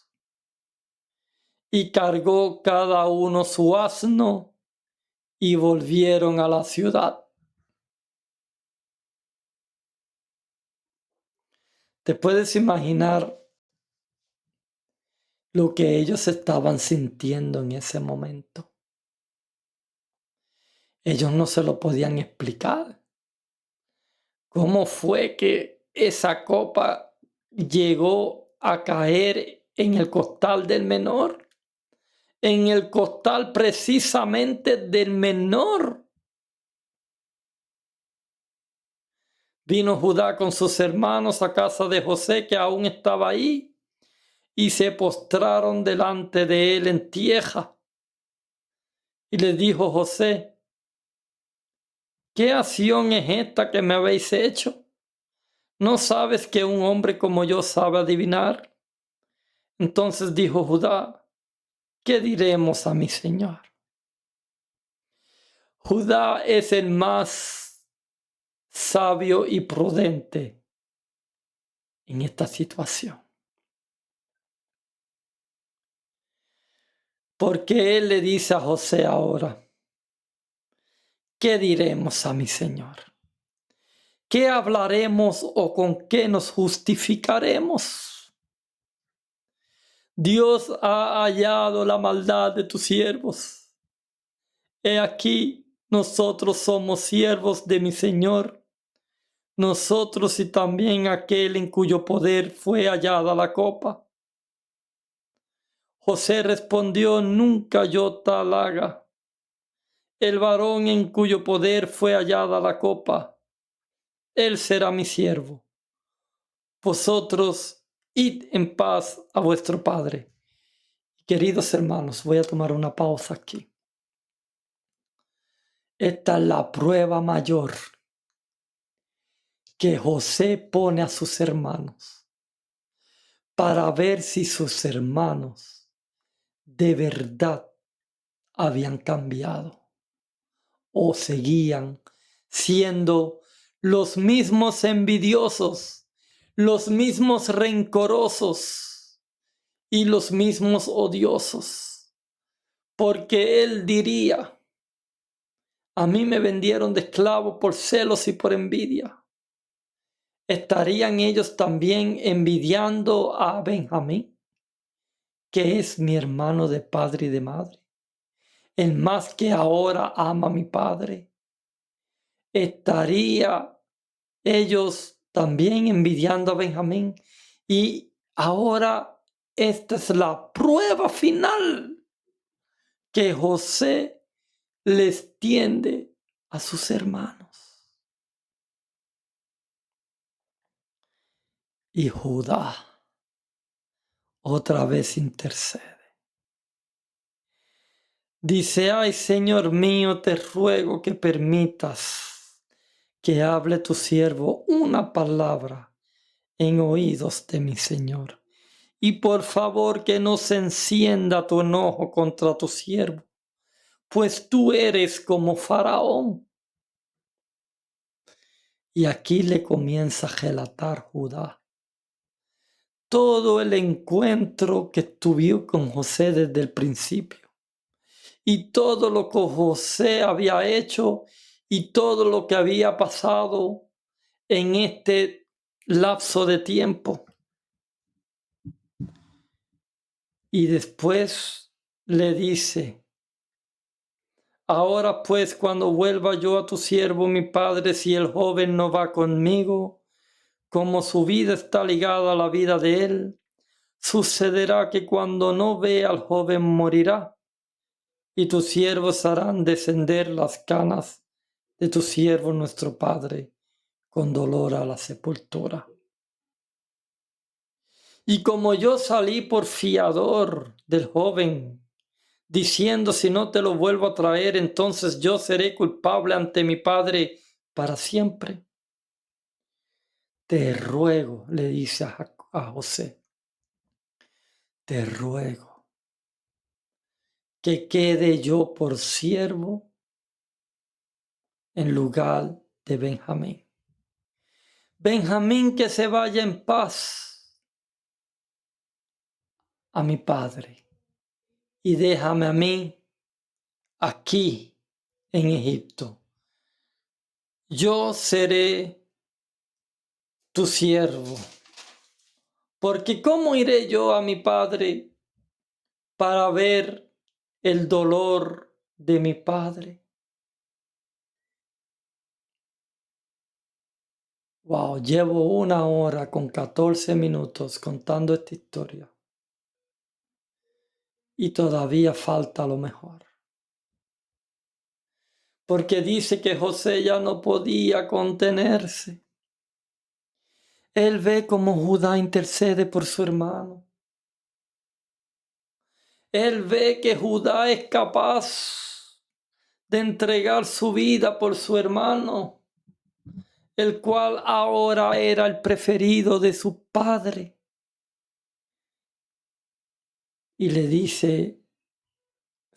y cargó cada uno su asno y volvieron a la ciudad. ¿Te puedes imaginar lo que ellos estaban sintiendo en ese momento? Ellos no se lo podían explicar. ¿Cómo fue que esa copa llegó a caer en el costal del menor? En el costal precisamente del menor. Vino Judá con sus hermanos a casa de José, que aún estaba ahí, y se postraron delante de él en tierra. Y le dijo José: ¿qué acción es esta que me habéis hecho? ¿No sabes que un hombre como yo sabe adivinar? Entonces dijo Judá: ¿qué diremos a mi señor? Judá es el más sabio y prudente en esta situación. Porque él le dice a José ahora, ¿qué diremos a mi Señor? ¿Qué hablaremos o con qué nos justificaremos? Dios ha hallado la maldad de tus siervos. He aquí, nosotros somos siervos de mi Señor, nosotros y también aquel en cuyo poder fue hallada la copa. José respondió, nunca yo tal haga. El varón en cuyo poder fue hallada la copa, él será mi siervo. Vosotros id en paz a vuestro Padre. Queridos hermanos, voy a tomar una pausa aquí. Esta es la prueba mayor que José pone a sus hermanos para ver si sus hermanos de verdad habían cambiado o seguían siendo los mismos envidiosos, los mismos rencorosos y los mismos odiosos. Porque él diría, a mí me vendieron de esclavo por celos y por envidia. ¿Estarían ellos también envidiando a Benjamín, que es mi hermano de padre y de madre? El más que ahora ama a mi padre. ¿Estaría ellos también envidiando a Benjamín? Y ahora esta es la prueba final que José les tiende a sus hermanos. Y Judá otra vez intercede. Dice, ay Señor mío, te ruego que permitas que hable tu siervo una palabra en oídos de mi Señor. Y por favor que no se encienda tu enojo contra tu siervo, pues tú eres como Faraón. Y aquí le comienza a relatar Judá todo el encuentro que tuvo con José desde el principio. Y todo lo que José había hecho y todo lo que había pasado en este lapso de tiempo. Y después le dice, ahora pues cuando vuelva yo a tu siervo mi padre, si el joven no va conmigo, como su vida está ligada a la vida de él, sucederá que cuando no vea al joven morirá, y tus siervos harán descender las canas de tu siervo nuestro padre con dolor a la sepultura. Y como yo salí por fiador del joven, diciendo si no te lo vuelvo a traer, entonces yo seré culpable ante mi padre para siempre. Te ruego, le dice a José, te ruego que quede yo por siervo en lugar de Benjamín. Benjamín que se vaya en paz a mi padre y déjame a mí aquí en Egipto. Yo seré tu siervo, porque ¿cómo iré yo a mi padre para ver el dolor de mi padre? Wow, llevo 1 hora con 14 minutos contando esta historia y todavía falta lo mejor. Porque dice que José ya no podía contenerse. Él ve cómo Judá intercede por su hermano. Él ve que Judá es capaz de entregar su vida por su hermano, el cual ahora era el preferido de su padre. Y le dice,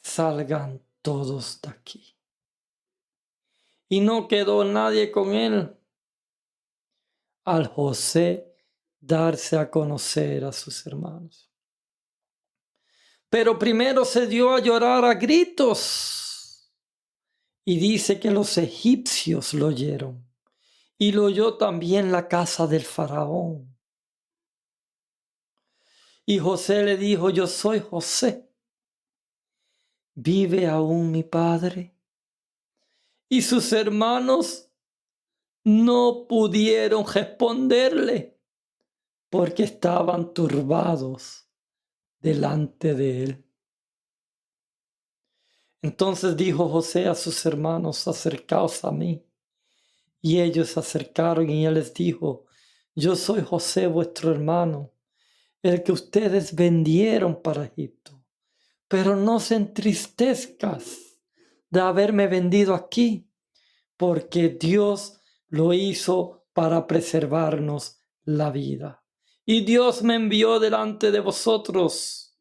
salgan todos de aquí. Y no quedó nadie con él. Al José darse a conocer a sus hermanos. Pero primero se dio a llorar a gritos y dice que los egipcios lo oyeron y lo oyó también la casa del faraón. Y José le dijo: yo soy José, ¿vive aún mi padre? Y sus hermanos no pudieron responderle porque estaban turbados delante de él. Entonces dijo José a sus hermanos: acercaos a mí. Y ellos se acercaron y él les dijo: yo soy José vuestro hermano, el que ustedes vendieron para Egipto. Pero no se entristezcas de haberme vendido aquí, porque Dios lo hizo para preservarnos la vida. Y Dios me envió delante de vosotros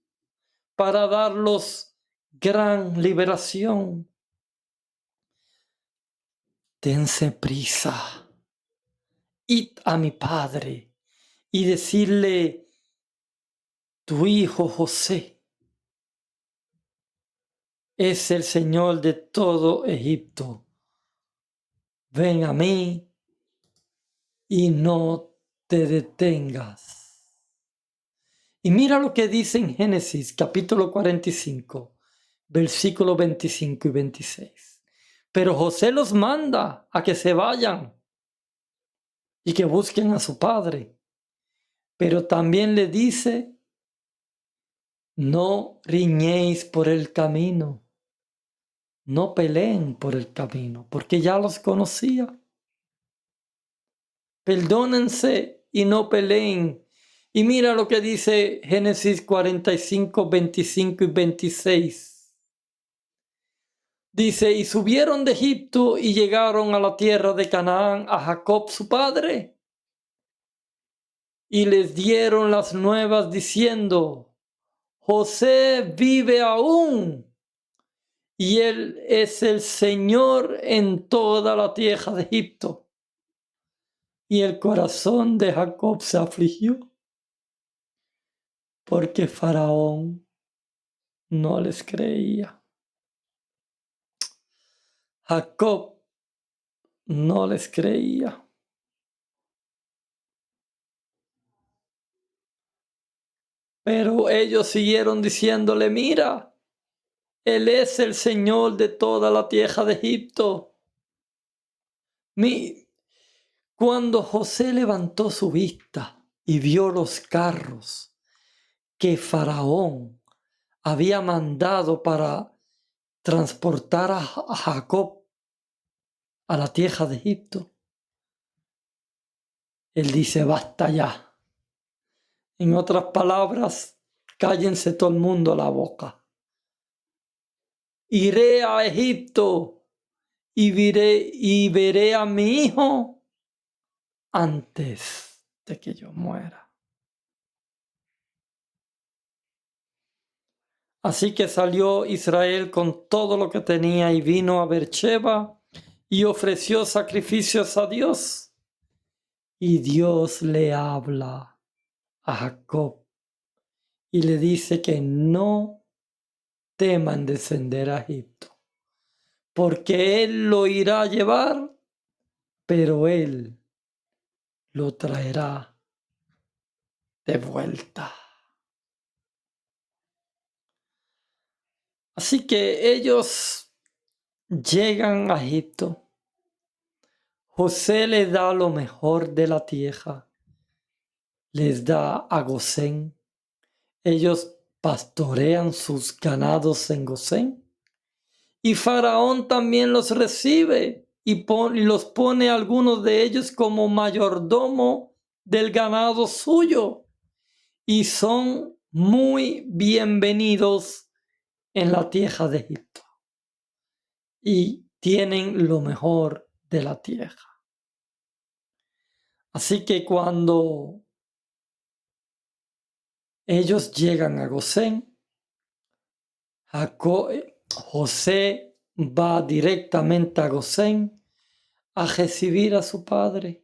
para darlos gran liberación. Dense prisa, id a mi padre y decirle: tu hijo José es el Señor de todo Egipto. Ven a mí y no te detengas. Y mira lo que dice en Génesis capítulo 45, versículos 25 y 26. Pero José los manda a que se vayan y que busquen a su padre. Pero también le dice: no riñéis por el camino, no peleen por el camino, porque ya los conocía. Perdónense y no peleen. Y mira lo que dice Génesis 45, 25 y 26. Dice: y subieron de Egipto y llegaron a la tierra de Canaán a Jacob su padre. Y les dieron las nuevas diciendo: José vive aún, y él es el Señor en toda la tierra de Egipto. Y el corazón de Jacob se afligió, porque Faraón no les creía. Jacob no les creía. Pero ellos siguieron diciéndole: mira, Él es el Señor de toda la tierra de Egipto. Cuando José levantó su vista y vio los carros que Faraón había mandado para transportar a Jacob a la tierra de Egipto, él dice: basta ya. En otras palabras, cállense todo el mundo la boca. Iré a Egipto y veré a mi hijo antes de que yo muera. Así que salió Israel con todo lo que tenía y vino a Beersheba y ofreció sacrificios a Dios. Y Dios le habla a Jacob y le dice que no teman descender a Egipto, porque él lo irá a llevar, pero él lo traerá de vuelta. Así que ellos llegan a Egipto. José les da lo mejor de la tierra, les da a Gosén. Ellos pastorean sus ganados en Gosén. Y Faraón también los recibe y los pone algunos de ellos como mayordomo del ganado suyo. Y son muy bienvenidos en la tierra de Egipto. Y tienen lo mejor de la tierra. Así que cuando ellos llegan a Gosén, José va directamente a Gosén a recibir a su padre.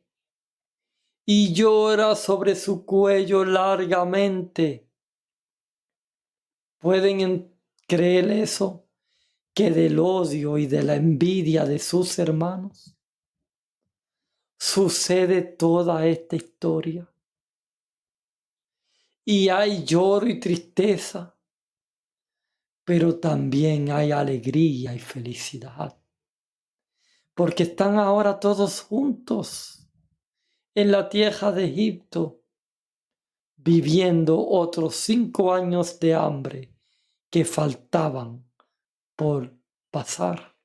y llora sobre su cuello largamente. ¿Pueden creer eso? Que del odio y de la envidia de sus hermanos sucede toda esta historia. Y hay lloro y tristeza, pero también hay alegría y felicidad. Porque están ahora todos juntos en la tierra de Egipto, viviendo otros 5 años de hambre que faltaban por pasar.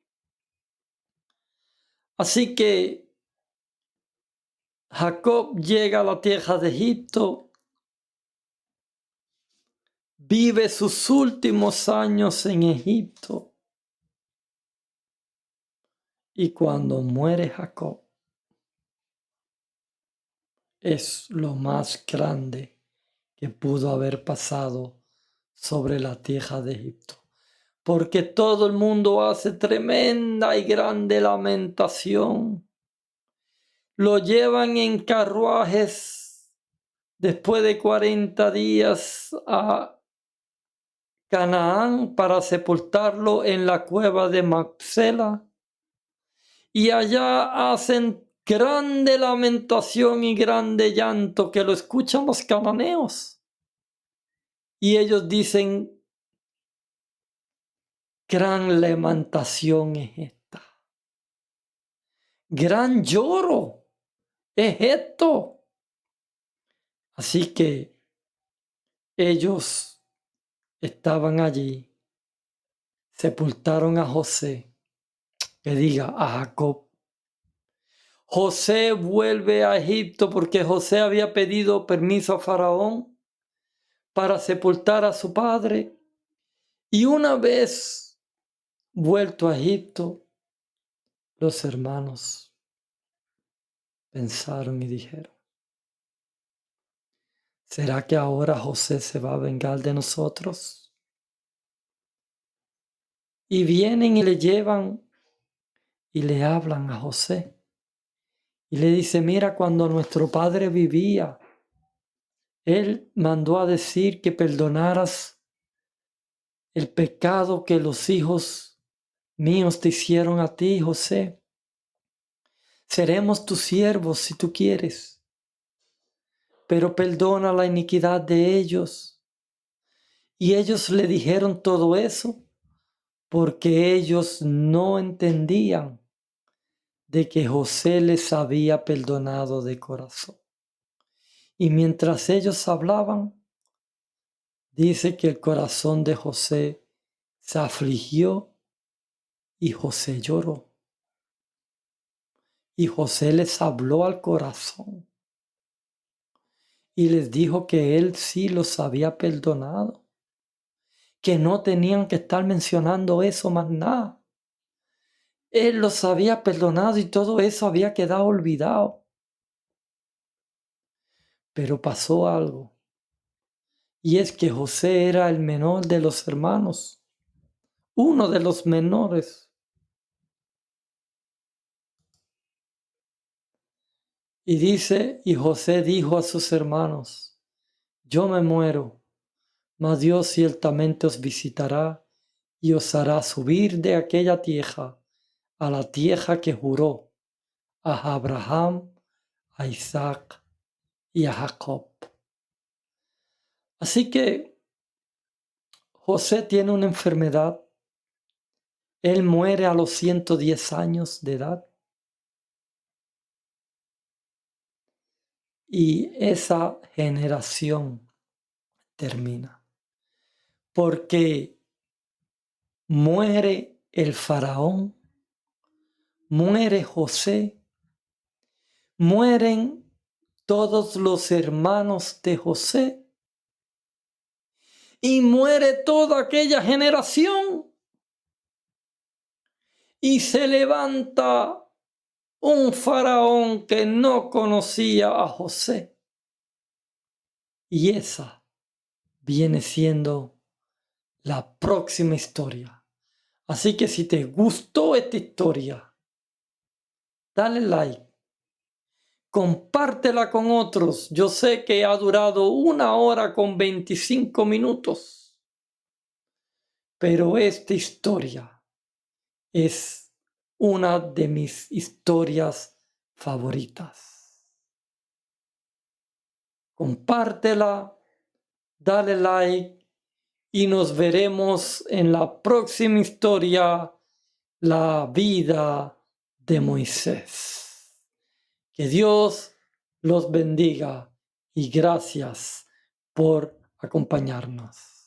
Así que Jacob llega a la tierra de Egipto, vive sus últimos años en Egipto, y cuando muere Jacob, es lo más grande que pudo haber pasado sobre la tierra de Egipto. Porque todo el mundo hace tremenda y grande lamentación. Lo llevan en carruajes después de 40 días a Canaán para sepultarlo en la cueva de Macpela. Y allá hacen grande lamentación y grande llanto que lo escuchan los cananeos. Y ellos dicen, gran lamentación es esta. Gran lloro es esto. Así que ellos estaban allí, sepultaron a José, que diga a Jacob. José vuelve a Egipto porque José había pedido permiso a Faraón para sepultar a su padre. Y una vez vuelto a Egipto, los hermanos pensaron y dijeron, ¿será que ahora José se va a vengar de nosotros? Y vienen y le llevan y le hablan a José. Y le dice, mira, cuando nuestro padre vivía, él mandó a decir que perdonaras el pecado que los hijos míos te hicieron a ti, José. Seremos tus siervos si tú quieres, pero perdona la iniquidad de ellos. Y ellos le dijeron todo eso porque ellos no entendían de que José les había perdonado de corazón. Y mientras ellos hablaban, dice que el corazón de José se afligió y José lloró. Y José les habló al corazón y les dijo que él sí los había perdonado, que no tenían que estar mencionando eso más nada. Él los había perdonado y todo eso había quedado olvidado. Pero pasó algo, y es que José era el menor de los hermanos, uno de los menores. Y dice, y José dijo a sus hermanos, yo me muero, mas Dios ciertamente os visitará y os hará subir de aquella tierra a la tierra que juró a Abraham, a Isaac y a Jacob. Así que José tiene una enfermedad. Él muere a los 110 años de edad. Y esa generación termina. Porque muere el faraón, muere José, mueren todos los hermanos de José y muere toda aquella generación. Y se levanta un faraón que no conocía a José. Y esa viene siendo la próxima historia. Así que si te gustó esta historia, dale like, compártela con otros. Yo sé que ha durado 1 hora con 25 minutos, pero esta historia es una de mis historias favoritas. Compártela, dale like y nos veremos en la próxima historia, la vida de Moisés. Que Dios los bendiga y gracias por acompañarnos.